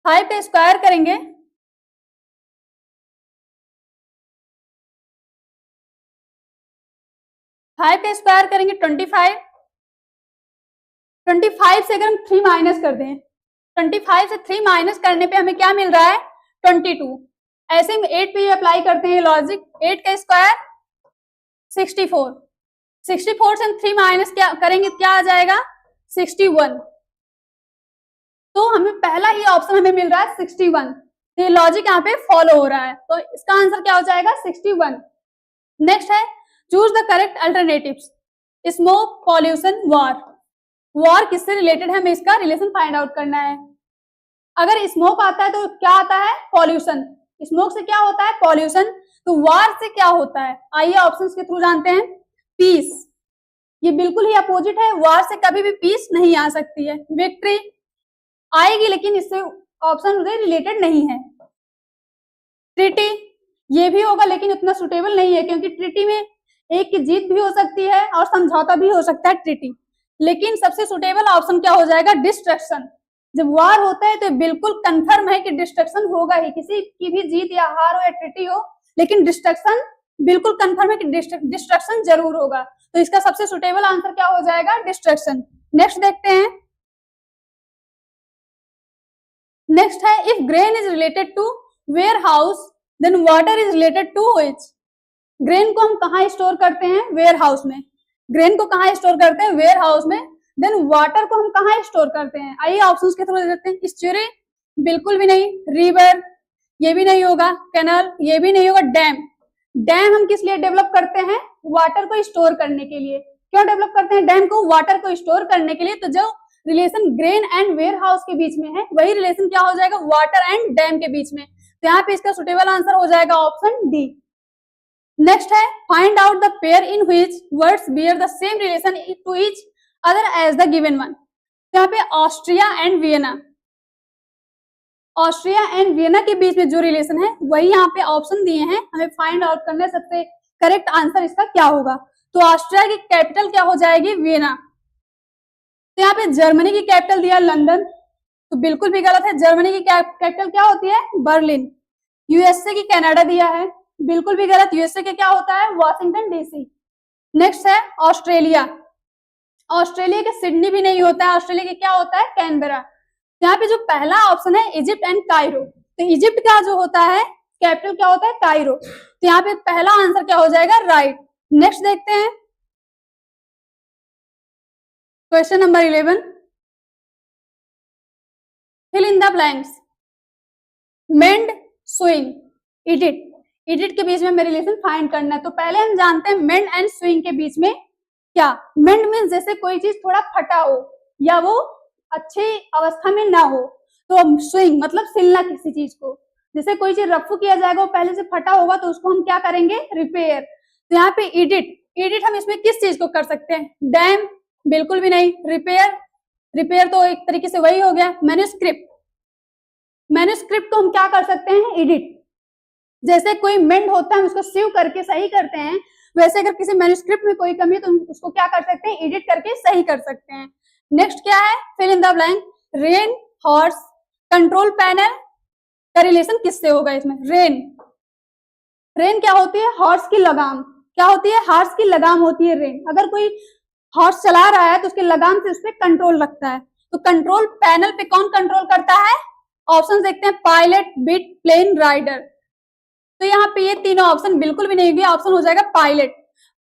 5 का स्क्वायर करेंगे, फाइव का स्क्वायर करेंगे 25, 25 से अगर हम 3 माइनस कर दें, 25 से 3 माइनस करने पे हमें क्या मिल रहा है 22। ऐसे हम 8 पे अप्लाई करते हैं लॉजिक, 8 का स्क्वायर 64, 64 से हम 3 माइनस क्या करेंगे, क्या आ जाएगा 61। तो हमें पहला ही ऑप्शन हमें मिल रहा है 61, तो ये लॉजिक यहाँ पे फॉलो हो रहा है, तो इसका आंसर क्या हो जाएगा 61। नेक्स्ट है, choose the correct alternatives. Smoke, pollution, war. War किससे रिलेटेड है, हमें इसका रिलेशन फाइंड आउट करना है। अगर स्मोक आता है तो क्या आता है पॉल्यूशन, स्मोक से क्या होता है पॉल्यूशन, तो वॉर से क्या होता है, आइए ऑप्शंस के थ्रू जानते हैं। पीस, ये बिल्कुल ही अपोजिट है, वॉर से कभी भी पीस नहीं आ सकती है। विक्ट्री आएगी लेकिन इससे ऑप्शन रिलेटेड नहीं है। ट्रीटी, ये भी होगा लेकिन उतना सुटेबल नहीं है, क्योंकि ट्रीटी में एक की जीत भी हो सकती है और समझौता भी हो सकता है ट्रीटी। लेकिन सबसे सुटेबल ऑप्शन क्या हो जाएगा डिस्ट्रक्शन। जब वार होता है तो बिल्कुल कंफर्म है कि डिस्ट्रक्शन होगा ही, किसी की भी जीत या हार हो या ट्रीटी हो, लेकिन डिस्ट्रक्शन बिल्कुल कंफर्म है कि डिस्ट्रक्शन जरूर होगा। तो इसका सबसे सुटेबल आंसर क्या हो जाएगा डिस्ट्रक्शन। नेक्स्ट देखते हैं, नेक्स्ट है, if grain is related to warehouse then water is related to which. Grain को हम कहाँ स्टोर करते हैं, वेयर हाउस में। ग्रेन को कहाँ स्टोर करते हैं, वेयर हाउस में। देन वाटर को हम कहाँ स्टोर करते हैं, आइए ऑप्शंस के थ्रू देते हैं। स्टोरेज बिल्कुल भी नहीं, रिवर ये भी नहीं होगा, कैनल ये भी नहीं होगा, डैम। डैम हम किस लिए डेवलप करते हैं, वाटर को स्टोर करने के लिए। क्यों डेवलप करते हैं डैम को, वाटर को स्टोर करने के लिए। तो जो relation grain and warehouse के बीच में है वही रिलेशन क्या हो जाएगा वाटर एंड डैम के बीच में। तो यहाँ पे इसका सुटेबल आंसर हो जाएगा ऑप्शन डी। नेक्स्ट है, find out the pair in which words bear the same relation to each other as the given one. यहाँ पे Austria and Vienna, Austria and Vienna के बीच में जो रिलेशन है वही यहाँ पे ऑप्शन दिए हैं, हमें फाइंड आउट करना है सबसे करेक्ट आंसर इसका क्या होगा। तो ऑस्ट्रिया की कैपिटल क्या हो जाएगी वियना। तो यहाँ पे जर्मनी की कैपिटल दिया लंदन, तो बिल्कुल भी गलत है, जर्मनी की कैपिटल क्या होती है बर्लिन। यूएसए की कनाडा दिया है, बिल्कुल भी गलत, यूएसए के क्या होता है वॉशिंगटन डीसी। नेक्स्ट है ऑस्ट्रेलिया, ऑस्ट्रेलिया के सिडनी भी नहीं होता है, ऑस्ट्रेलिया के क्या होता है कैनबरा। यहाँ पे जो पहला ऑप्शन है इजिप्ट एंड कायरो, तो इजिप्ट का जो होता है कैपिटल क्या होता है कायरो। तो यहाँ पे पहला आंसर क्या हो जाएगा राइट। नेक्स्ट देखते हैं question number 11, fill in the blanks. Mend, swing, edit, edit के बीच में हमें रिलेशन फाइंड करना है। तो पहले हम जानते हैं मेंड एंड स्विंग के बीच में क्या। मेंड मीन्स जैसे कोई चीज थोड़ा फटा हो या वो अच्छी अवस्था में ना हो, तो स्विंग मतलब सिलना किसी चीज को। जैसे कोई चीज रफू किया जाएगा वो पहले से फटा होगा तो उसको हम क्या करेंगे रिपेयर। तो यहाँ पे एडिट, एडिट हम इसमें किस चीज को कर सकते हैं, डैम बिल्कुल भी नहीं, रिपेयर, रिपेयर तो एक तरीके से वही हो गया। मैन्युस्क्रिप्ट, मैन्युस्क्रिप्ट को हम क्या कर सकते हैं एडिट। जैसे कोई मेंड होता है हम उसको सीव करके सही करते हैं, वैसे अगर किसी मैन्युस्क्रिप्ट में कोई कमी है तो हम उसको क्या कर सकते हैं एडिट करके सही कर सकते हैं। नेक्स्ट क्या है fill in the blank. Rein, horse, control panel का रिलेशन किससे होगा इसमें। रेन, रेन क्या होती है हॉर्स की लगाम, क्या होती है हॉर्स की लगाम होती है रेन। अगर कोई हॉर्स चला रहा है तो उसके लगाम से उस पर कंट्रोल रखता है। तो कंट्रोल पैनल पे कौन कंट्रोल करता है, ऑप्शन देखते हैं पायलट, बिट, प्लेन, राइडर। तो यहाँ पे ये तीनों ऑप्शन बिल्कुल भी नहीं होगी, ऑप्शन हो जाएगा पायलट।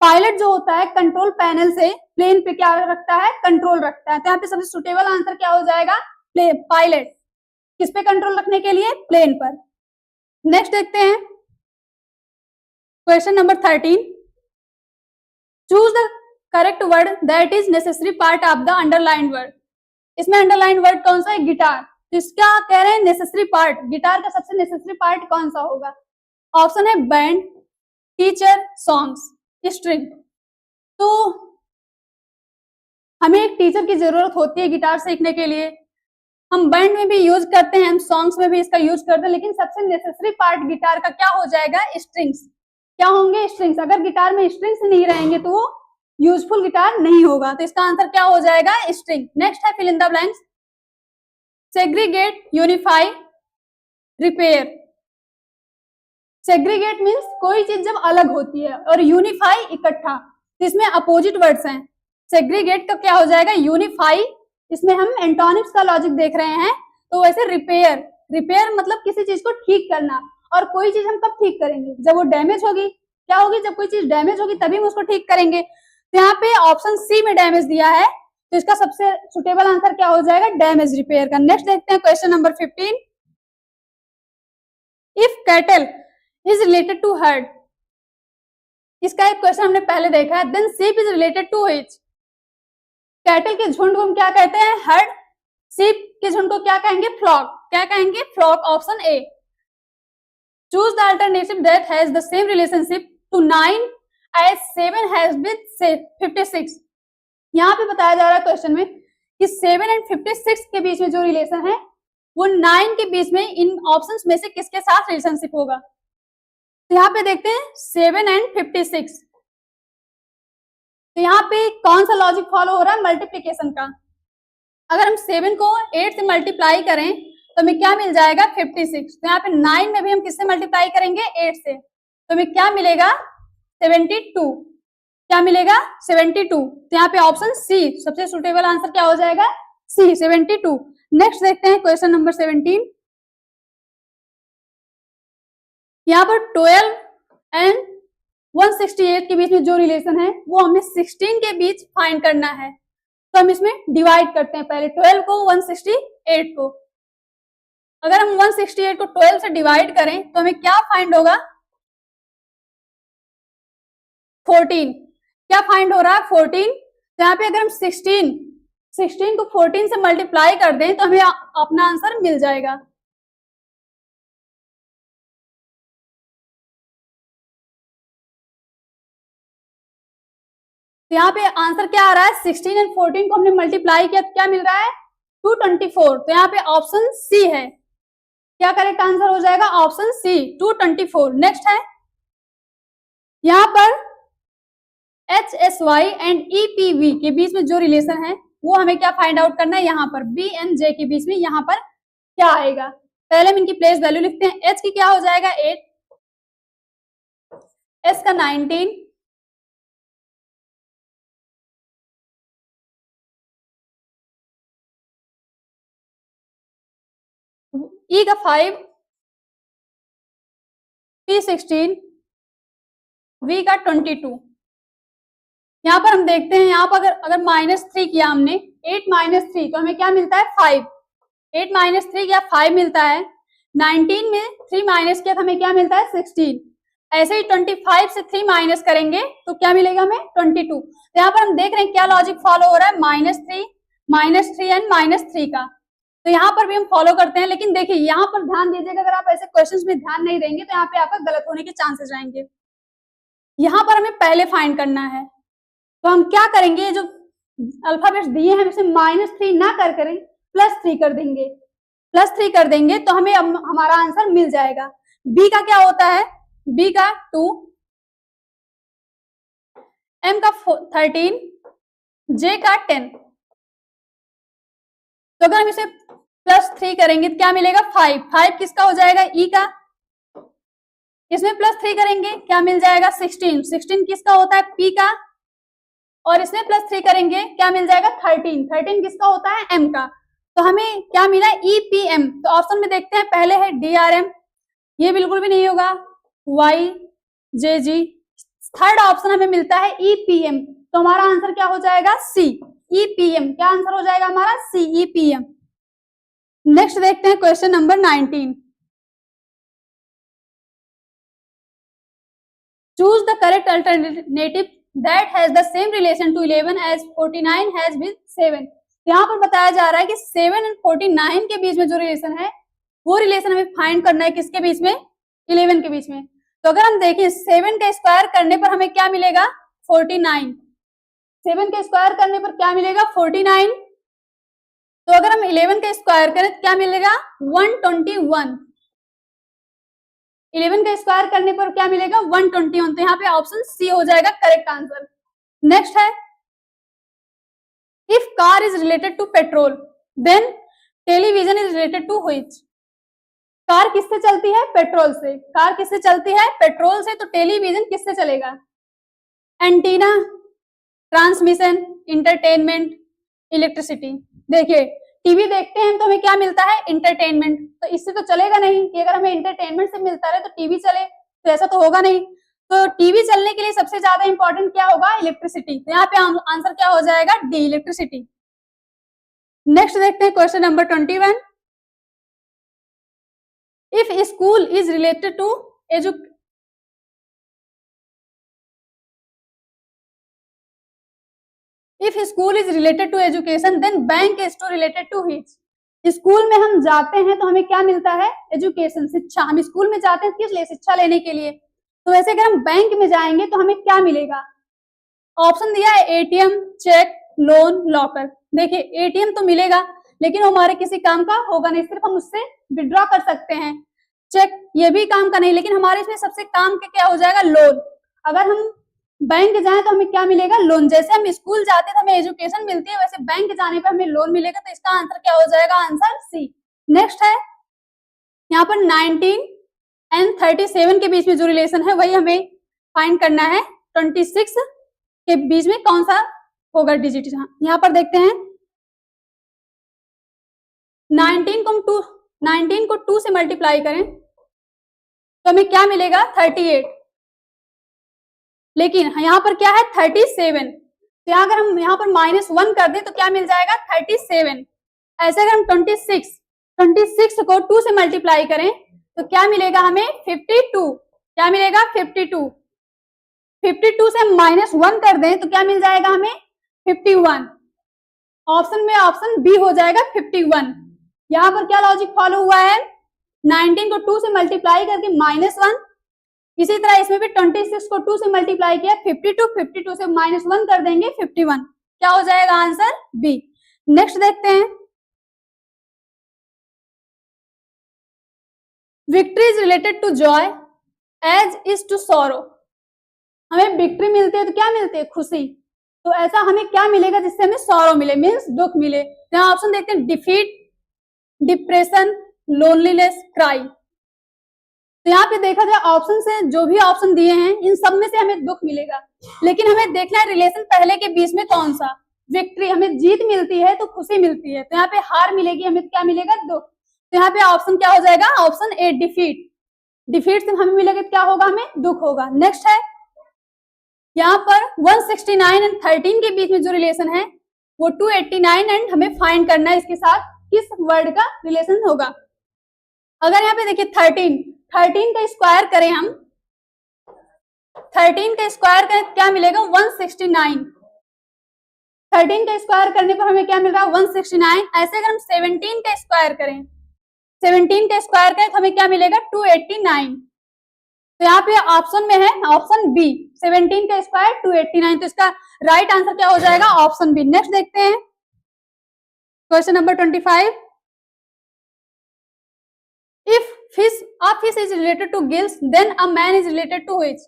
पायलट जो होता है कंट्रोल पैनल से प्लेन पे क्या रखता है कंट्रोल रखता है। तो यहाँ पे सबसे सुटेबल आंसर क्या हो जाएगा पायलट, किस पे कंट्रोल रखने के लिए प्लेन पर। नेक्स्ट देखते हैं question number 13, choose the correct word that is necessary part of the underline word. इसमें अंडरलाइन वर्ड कौन सा है गिटार, तो इसका कह रहे हैं नेसेसरी पार्ट, गिटार का सबसे नेसेसरी पार्ट कौन सा होगा। ऑप्शन है बैंड, टीचर, सॉन्ग्स। स्ट्रिंग। तो हमें एक टीचर की जरूरत होती है गिटार सीखने के लिए, हम बैंड में भी यूज करते हैं, हम सॉन्ग्स में भी इसका यूज करते हैं, लेकिन सबसे नेसेसरी पार्ट गिटार का क्या हो जाएगा? स्ट्रिंग्स। क्या होंगे? स्ट्रिंग्स। अगर गिटार में स्ट्रिंग्स नहीं रहेंगे तो वो यूजफुल गिटार नहीं होगा। तो इसका आंसर क्या हो जाएगा? स्ट्रिंग। नेक्स्ट है fill in the blanks. Segregate, unify, repair. Segregate means कोई चीज जब अलग होती है, और यूनिफाई इकट्ठा, तो इसमें अपोजिट वर्ड्स हैं। सेग्रीगेट का क्या हो जाएगा? यूनिफाई। इसमें हम एंटोनिम्स का लॉजिक देख रहे हैं। तो वैसे रिपेयर, रिपेयर मतलब किसी चीज को ठीक करना, और कोई चीज हम कब ठीक करेंगे? जब वो डैमेज होगी। क्या होगी? जब कोई चीज डैमेज होगी तभी हम उसको ठीक करेंगे। तो यहाँ पे ऑप्शन सी में डैमेज दिया है, तो इसका सबसे सुटेबल आंसर क्या हो जाएगा? डैमेज, रिपेयर का। नेक्स्ट देखते हैं question number 15। If cattle is related to herd, इसका एक क्वेश्चन हमने पहले देखा है। Then sheep is related to which? Cattle के झुंड को हम क्या कहते हैं? हर्ड। शीप के झुंड को क्या कहेंगे? फ्लॉक। क्या कहेंगे? Flock. Option A. Choose the alternative that has the same relationship to 9 as 7 has with 56। यहाँ पे बताया जा रहा है क्वेश्चन में कि 7 एंड 56 के बीच में जो रिलेशन है वो 9 के बीच में इन ऑप्शंस में से किसके साथ रिलेशनशिप होगा? तो यहाँ पे देखते हैं 7 एंड 56। तो यहाँ पे कौन सा लॉजिक फॉलो हो रहा है? मल्टीप्लीकेशन का। अगर हम 7 को 8 से मल्टीप्लाई करें तो हमें क्या मिल जाएगा? 56। तो यहाँ पे 9 में भी हम किससे मल्टीप्लाई करेंगे? 8 से। तो हमें क्या मिलेगा? 72। क्या मिलेगा? 72। तो यहाँ पे ऑप्शन सी सबसे सुटेबल आंसर क्या हो जाएगा? सी, 72। नेक्स्ट देखते हैं क्वेश्चन नंबर 17। यहाँ पर 12 एंड 168 के बीच में जो रिलेशन है वो हमें 16 के बीच फाइंड करना है। तो हम इसमें डिवाइड करते हैं पहले 12 को 168 को। अगर हम 168 को 12 से डिवाइड करें तो हमें क्या फाइंड होगा? 14। क्या फाइंड हो रहा है? 14। तो यहाँ पे अगर हम 16 को 14 से मल्टीप्लाई कर दें तो हमें अपना आंसर मिल जाएगा। तो यहाँ पे आंसर क्या आ रहा है? 16 एंड 14 को हमने मल्टीप्लाई किया तो क्या मिल रहा है? 224। तो यहाँ पे ऑप्शन सी है। क्या करेक्ट आंसर हो जाएगा? ऑप्शन सी, 224। नेक्स्ट है यहाँ पर HSY एंड EPV के बीच में जो रिलेशन है वो हमें क्या फाइंड आउट करना है? यहाँ पर B एंड J के बीच में यहाँ पर क्या आएगा? पहले हम इनकी प्लेस वैल्यू लिखते हैं। H की क्या हो जाएगा? 8, S का 19, E का 5, P 16, V का 22। यहाँ पर हम देखते हैं, यहाँ पर अगर -3 किया हमने, 8 - 3 तो हमें क्या मिलता है? 5। 8 - 3 क्या? 5 मिलता है। 19 में 3 माइनस किया तो हमें क्या मिलता है? 16। ऐसे ही 25 से 3 माइनस करेंगे तो क्या मिलेगा हमें? 22। तो यहाँ पर हम देख रहे हैं क्या लॉजिक फॉलो हो रहा है? -3 एंड -3 का। तो यहाँ पर भी हम फॉलो करते हैं, लेकिन देखिए यहाँ पर ध्यान दीजिएगा, अगर आप ऐसे क्वेश्चंस में ध्यान नहीं देंगे तो यहाँ पे आपका गलत होने के चांसेस रहेंगे। यहाँ पर हमें पहले फाइंड करना है, तो हम क्या करेंगे? जो अल्फाबेट्स दिए हैं इसे -3 ना कर करें, +3 कर देंगे। +3 कर देंगे तो हमें हमारा आंसर मिल जाएगा। बी का क्या होता है? बी का 2, एम का 13, जे का 10। तो अगर हम इसे +3 करेंगे तो क्या मिलेगा? 5। 5 किसका हो जाएगा? ई का। इसमें +3 करेंगे क्या मिल जाएगा? 16। 16 किसका होता है? पी का। और इसमें +3 करेंगे क्या मिल जाएगा? 13। 13 किसका होता है? एम का। तो हमें क्या मिला? EPM। तो ऑप्शन में देखते हैं, पहले है DRM, ये बिल्कुल भी नहीं होगा। YJG। थर्ड ऑप्शन हमें मिलता है EPM। तो हमारा आंसर क्या हो जाएगा? C, EPM। क्या आंसर हो जाएगा हमारा? C, EPM। नेक्स्ट देखते हैं question number 19। Choose the correct alternative that has the same relation to 11 as 49 has with 7। यहाँ पर बताया जा रहा है कि 7 एंड 49 के बीच में जो रिलेशन है वो रिलेशन हमें फाइंड करना है किसके बीच में? 11 के बीच में। तो अगर हम देखें 7 का स्क्वायर करने पर हमें क्या मिलेगा 49, 7 का स्क्वायर करने पर क्या मिलेगा 49। तो अगर हम 11 का स्क्वायर करें तो क्या मिलेगा 121, 11 का स्क्वायर करने पर क्या मिलेगा 121। तो यहाँ पे ऑप्शन सी हो जाएगा करेक्ट आंसर। नेक्स्ट है if car is related to petrol then television is related to which. Car किससे चलती है पेट्रोल से, कार किससे चलती है पेट्रोल से, तो टेलीविजन किससे चलेगा एंटीना, ट्रांसमिशन, इंटरटेनमेंट, इलेक्ट्रिसिटी। देखिए टीवी देखते हैं तो हमें क्या मिलता है इंटरटेनमेंट, तो इससे तो चलेगा नहीं कि अगर हमें इंटरटेनमेंट से मिलता रहे तो टीवी चले, तो ऐसा तो होगा नहीं। तो टीवी चलने के लिए सबसे ज्यादा इंपॉर्टेंट क्या होगा इलेक्ट्रिसिटी, तो यहाँ पे आंसर क्या हो जाएगा डी इलेक्ट्रिसिटी। नेक्स्ट देखते हैं question number 21। If school is related to if school is related to education then bank is to related to which. School में हम जाते हैं तो हमें क्या मिलता है एजुकेशन, शिक्षा। हम स्कूल में जाते हैं किस लिए शिक्षा लेने के लिए, तो वैसे अगर हम बैंक में जाएंगे तो हमें क्या मिलेगा, ऑप्शन दिया है एटीएम, चेक, लोन, लॉकर। देखिए एटीएम तो मिलेगा लेकिन वो हमारे किसी काम का होगा नहीं, सिर्फ हम उससे विड्रॉ कर सकते हैं। चेक ये भी काम का नहीं, लेकिन हमारे इसमें सबसे काम का क्या हो जाएगा लोन। अगर हम बैंक जाए तो हमें क्या मिलेगा लोन। जैसे हम स्कूल जाते हैं तो हमें एजुकेशन मिलती है, वैसे बैंक जाने पर हमें लोन मिलेगा, तो इसका आंसर क्या हो जाएगा आंसर सी। नेक्स्ट है यहाँ पर 19 एंड 37 के बीच में जो रिलेशन है वही हमें फाइंड करना है। 26 के बीच में कौन सा होगा डिजिट, यहाँ पर देखते हैं 19 को 2 से मल्टीप्लाई करें तो हमें क्या मिलेगा 38, लेकिन यहाँ पर क्या है 37, तो यहाँ अगर हम यहाँ पर -1 कर दें तो क्या मिल जाएगा 37। ऐसे अगर हम 26 को 2 से मल्टीप्लाई करें तो क्या मिलेगा हमें 52, क्या मिलेगा 52। 52 से हम -1 कर दें तो क्या मिल जाएगा हमें 51। ऑप्शन में ऑप्शन बी हो जाएगा 51। यहाँ पर क्या लॉजिक फॉलो हुआ है 19 को 2 से मल्टीप्लाई करके -1, इसी तरह इसमें भी 26 को 2 से मल्टीप्लाई किया 52 से -1 कर देंगे 51, क्या हो जाएगा आंसर बी। नेक्स्ट देखते हैं victory is related to joy as is to sorrow. हमें विक्ट्री मिलती है तो क्या मिलती है खुशी, तो ऐसा हमें क्या मिलेगा जिससे हमें सॉरो मिले मीन्स दुख मिले। तो यहाँ ऑप्शन देखते हैं डिफीट, डिप्रेशन, लोनलीनेस, क्राई। तो यहाँ पे देखा जाए ऑप्शन से जो भी ऑप्शन दिए हैं इन सब में से हमें दुख मिलेगा, लेकिन हमें देखना है रिलेशन पहले के बीच में कौन सा। विक्ट्री हमें जीत मिलती है तो खुशी मिलती है, तो यहाँ पे हार मिलेगी हमें क्या मिलेगा दुख। तो यहाँ पे ऑप्शन क्या हो जाएगा ऑप्शन ए डिफीट। डिफीट से हमें मिलेगा क्या होगा हमें दुख होगा। नेक्स्ट है यहाँ पर 169 एंड 13 के बीच में जो रिलेशन है वो 289 एंड हमें फाइंड करना है इसके साथ किस वर्ड का रिलेशन होगा। अगर यहाँ पे देखिए 13 का स्क्वायर करें हम, 13 का स्क्वायर करें क्या मिलेगा 169। 13 का स्क्वायर करने पर हमें क्या मिल रहा है 169। ऐसे अगर हम 17 का स्क्वायर करें, 17 का स्क्वायर करें तो हमें क्या मिलेगा 289। तो यहाँ पे ऑप्शन में है ऑप्शन बी 17 का स्क्वायर 289, तो इसका राइट आंसर क्या हो जाएगा ऑप्शन बी। नेक्स्ट देखते हैं question number 25। If fish is related to gills then a man is related to which.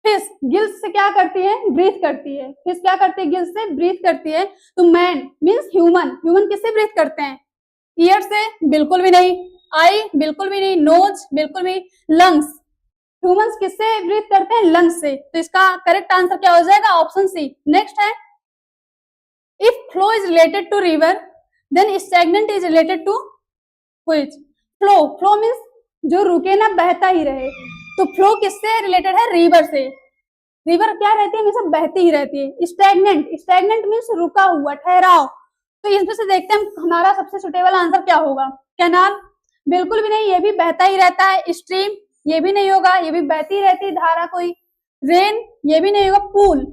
Fish gills से क्या करती है ब्रीथ करती है, फिश क्या करती है गिल्स से ब्रीथ करती है। तो मैन मीन्स ह्यूमन किससे ब्रीथ करते हैं, ईयर से बिल्कुल भी नहीं, आई बिल्कुल भी नहीं, नोज बिल्कुल भी, लंग्स। ह्यूमंस किससे ब्रीथ करते हैं लंग्स से, तो इसका करेक्ट आंसर क्या हो जाएगा ऑप्शन सी। नेक्स्ट है if flow is related to river then stagnant is related to which. Flow means जो रुके ना बहता ही रहे, तो फ्लो किससे रिलेटेड है रिवर से। रिवर क्या रहती है हमेशा बहती ही रहती है। स्टैग्नेंट मीन्स रुका हुआ ठहराव, तो इसमें से देखते हैं हमारा सबसे सुटेबल आंसर क्या होगा। कैनाल बिल्कुल भी नहीं, ये भी बहता ही रहता है। स्ट्रीम ये भी नहीं होगा, ये भी बहती रहती है धारा कोई। रेन ये भी नहीं होगा। पूल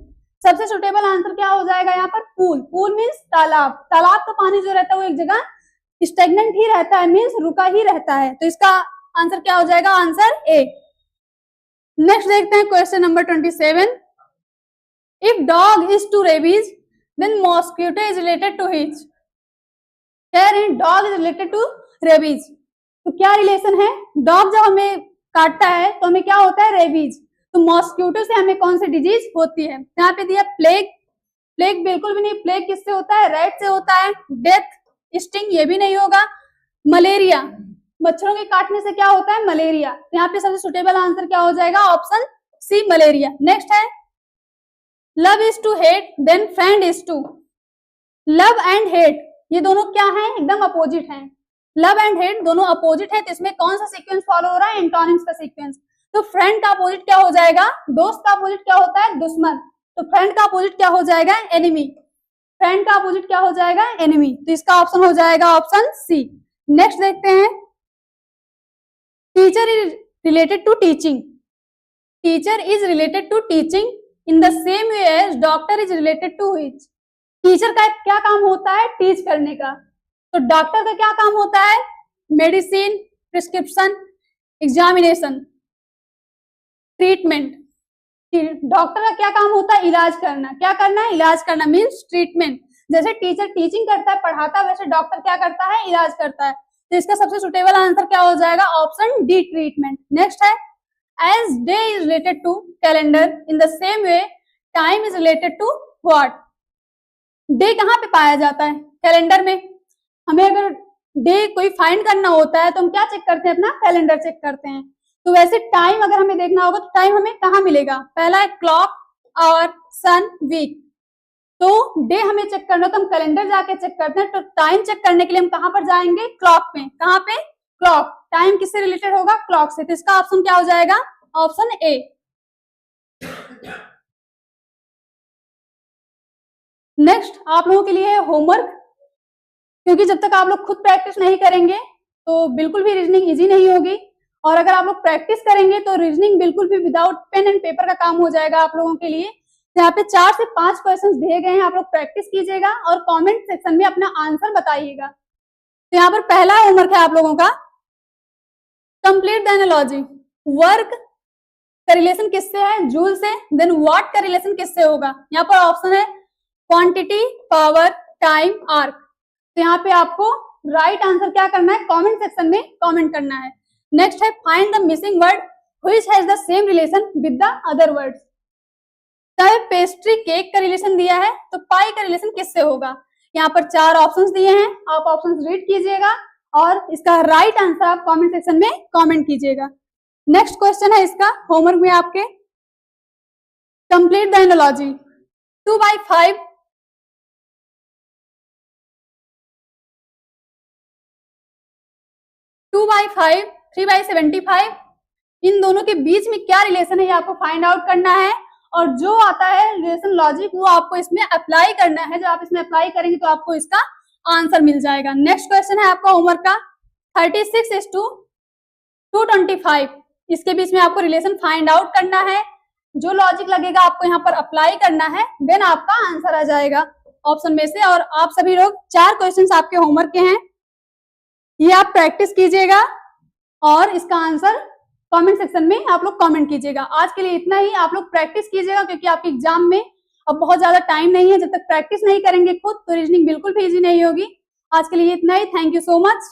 सबसे सुटेबल आंसर क्या हो जाएगा यहाँ पर पूल मीन्स तालाब का पानी जो रहता है वो एक जगह स्टैग्नेंट ही रहता है मीन्स रुका ही रहता है, तो इसका आंसर क्या हो जाएगा आंसर ए। नेक्स्ट देखते हैं question number 27. If dog is to rabies then mosquito is related to which. कह रहे हैं dog is related to rabies. तो क्या रिलेशन है? डॉग जब हमें काटता है तो हमें क्या होता है? रेबीज. तो मॉस्किटो से हमें कौन सी डिजीज होती है? यहाँ पे दिया प्लेग. प्लेग बिल्कुल भी नहीं. प्लेग किससे होता है? रैट से होता है. डेथ, स्टिंग ये भी नहीं होगा. मलेरिया, मच्छरों के काटने से क्या होता है? मलेरिया. तो यहाँ पे सबसे सुटेबल आंसर क्या हो जाएगा? Option C, malaria. नेक्स्ट है love is to hate then friend is to. Love and hate ये दोनों क्या हैं? एकदम अपोजिट हैं. लव एंड हेट दोनों अपोजिट है, तो इसमें कौन सा सीक्वेंस फॉलो हो रहा है? एंटोनिम्स का सीक्वेंस. तो फ्रेंड का अपोजिट क्या हो जाएगा? दोस्त का अपोजिट क्या होता है? दुश्मन. तो फ्रेंड का अपोजिट क्या हो जाएगा? एनिमी. फ्रेंड का अपोजिट क्या हो जाएगा? एनिमी. तो इसका ऑप्शन हो जाएगा ऑप्शन सी. नेक्स्ट देखते हैं teacher is related to teaching. Teacher is related to teaching in the same way as doctor is related to which. Teacher का क्या काम होता है? टीच करने का. तो डॉक्टर का क्या काम होता है? Medicine, prescription, examination, treatment. Doctor का क्या काम होता है? इलाज करना. क्या करना है? इलाज करना मीन्स ट्रीटमेंट. जैसे टीचर टीचिंग करता है, पढ़ाता है, वैसे डॉक्टर क्या करता है? इलाज करता है. तो इसका सबसे सुटेबल आंसर क्या हो जाएगा? Option D, treatment. नेक्स्ट है as day is related to calendar in the same way time is related to what. Day कहाँ पे पाया जाता है? कैलेंडर में. हमें अगर डे कोई फाइंड करना होता है तो हम क्या चेक करते हैं? अपना कैलेंडर चेक करते हैं. तो वैसे टाइम अगर हमें देखना होगा तो टाइम हमें कहाँ मिलेगा? पहला है क्लॉक, आवर, सन, वीक. तो डे हमें चेक करना तो हम कैलेंडर जाके चेक करते हैं. तो टाइम चेक करने के लिए हम कहाँ पर जाएंगे? क्लॉक पे. कहाँ पे? क्लॉक. टाइम किससे रिलेटेड होगा? क्लॉक से. तो इसका ऑप्शन क्या हो जाएगा? Option A. नेक्स्ट आप लोगों के लिए है होमवर्क, क्योंकि जब तक आप लोग खुद प्रैक्टिस नहीं करेंगे तो बिल्कुल भी रीजनिंग इजी नहीं होगी. और अगर आप लोग प्रैक्टिस करेंगे तो रीजनिंग बिल्कुल भी विदाउट पेन एंड पेपर का काम हो जाएगा आप लोगों के लिए. यहाँ पे 4 से 5 क्वेश्चंस दिए गए हैं. आप लोग प्रैक्टिस कीजिएगा और कमेंट सेक्शन में अपना आंसर बताइएगा. तो यहाँ पर पहला होमवर्क है आप लोगों का, कंप्लीट द एनालॉजी. वर्क का रिलेशन किससे है? जूल से. देन व्हाट का रिलेशन किससे होगा? यहाँ पर ऑप्शन है क्वांटिटी, पावर, टाइम, आर्क. तो यहाँ पे आपको राइट आंसर क्या करना है? कमेंट सेक्शन में कमेंट करना है. नेक्स्ट है find the missing word which has the same relation with the other words. चाहे पेस्ट्री केक का रिलेशन दिया है तो पाई का रिलेशन किससे होगा? यहाँ पर 4 ऑप्शंस दिए हैं. आप ऑप्शंस रीड कीजिएगा और इसका राइट आंसर आप कमेंट सेक्शन में कमेंट कीजिएगा. नेक्स्ट क्वेश्चन है इसका होमवर्क में आपके, कंप्लीट द एनालॉजी. 2/5 2/5, 3/75 इन दोनों के बीच में क्या रिलेशन है ये आपको फाइंड आउट करना है. और जो आता है रिलेशन लॉजिक वो आपको इसमें अप्लाई करना है. जब आप इसमें अप्लाई करेंगे तो आपको इसका आंसर मिल जाएगा. नेक्स्ट क्वेश्चन है आपका होमवर्क का 36:225. इसके बीच में आपको रिलेशन फाइंड आउट करना है. जो लॉजिक लगेगा आपको यहाँ पर अप्लाई करना है, देन आपका आंसर आ जाएगा ऑप्शन में से. और आप सभी लोग 4 क्वेश्चन आपके होमवर्क के हैं, ये आप प्रैक्टिस कीजिएगा और इसका आंसर कमेंट सेक्शन में आप लोग कमेंट कीजिएगा. आज के लिए इतना ही. आप लोग प्रैक्टिस कीजिएगा क्योंकि आपके एग्जाम में अब बहुत ज्यादा टाइम नहीं है. जब तक प्रैक्टिस नहीं करेंगे खुद तो रीजनिंग बिल्कुल भी इजी नहीं होगी. आज के लिए इतना ही. Thank you so much.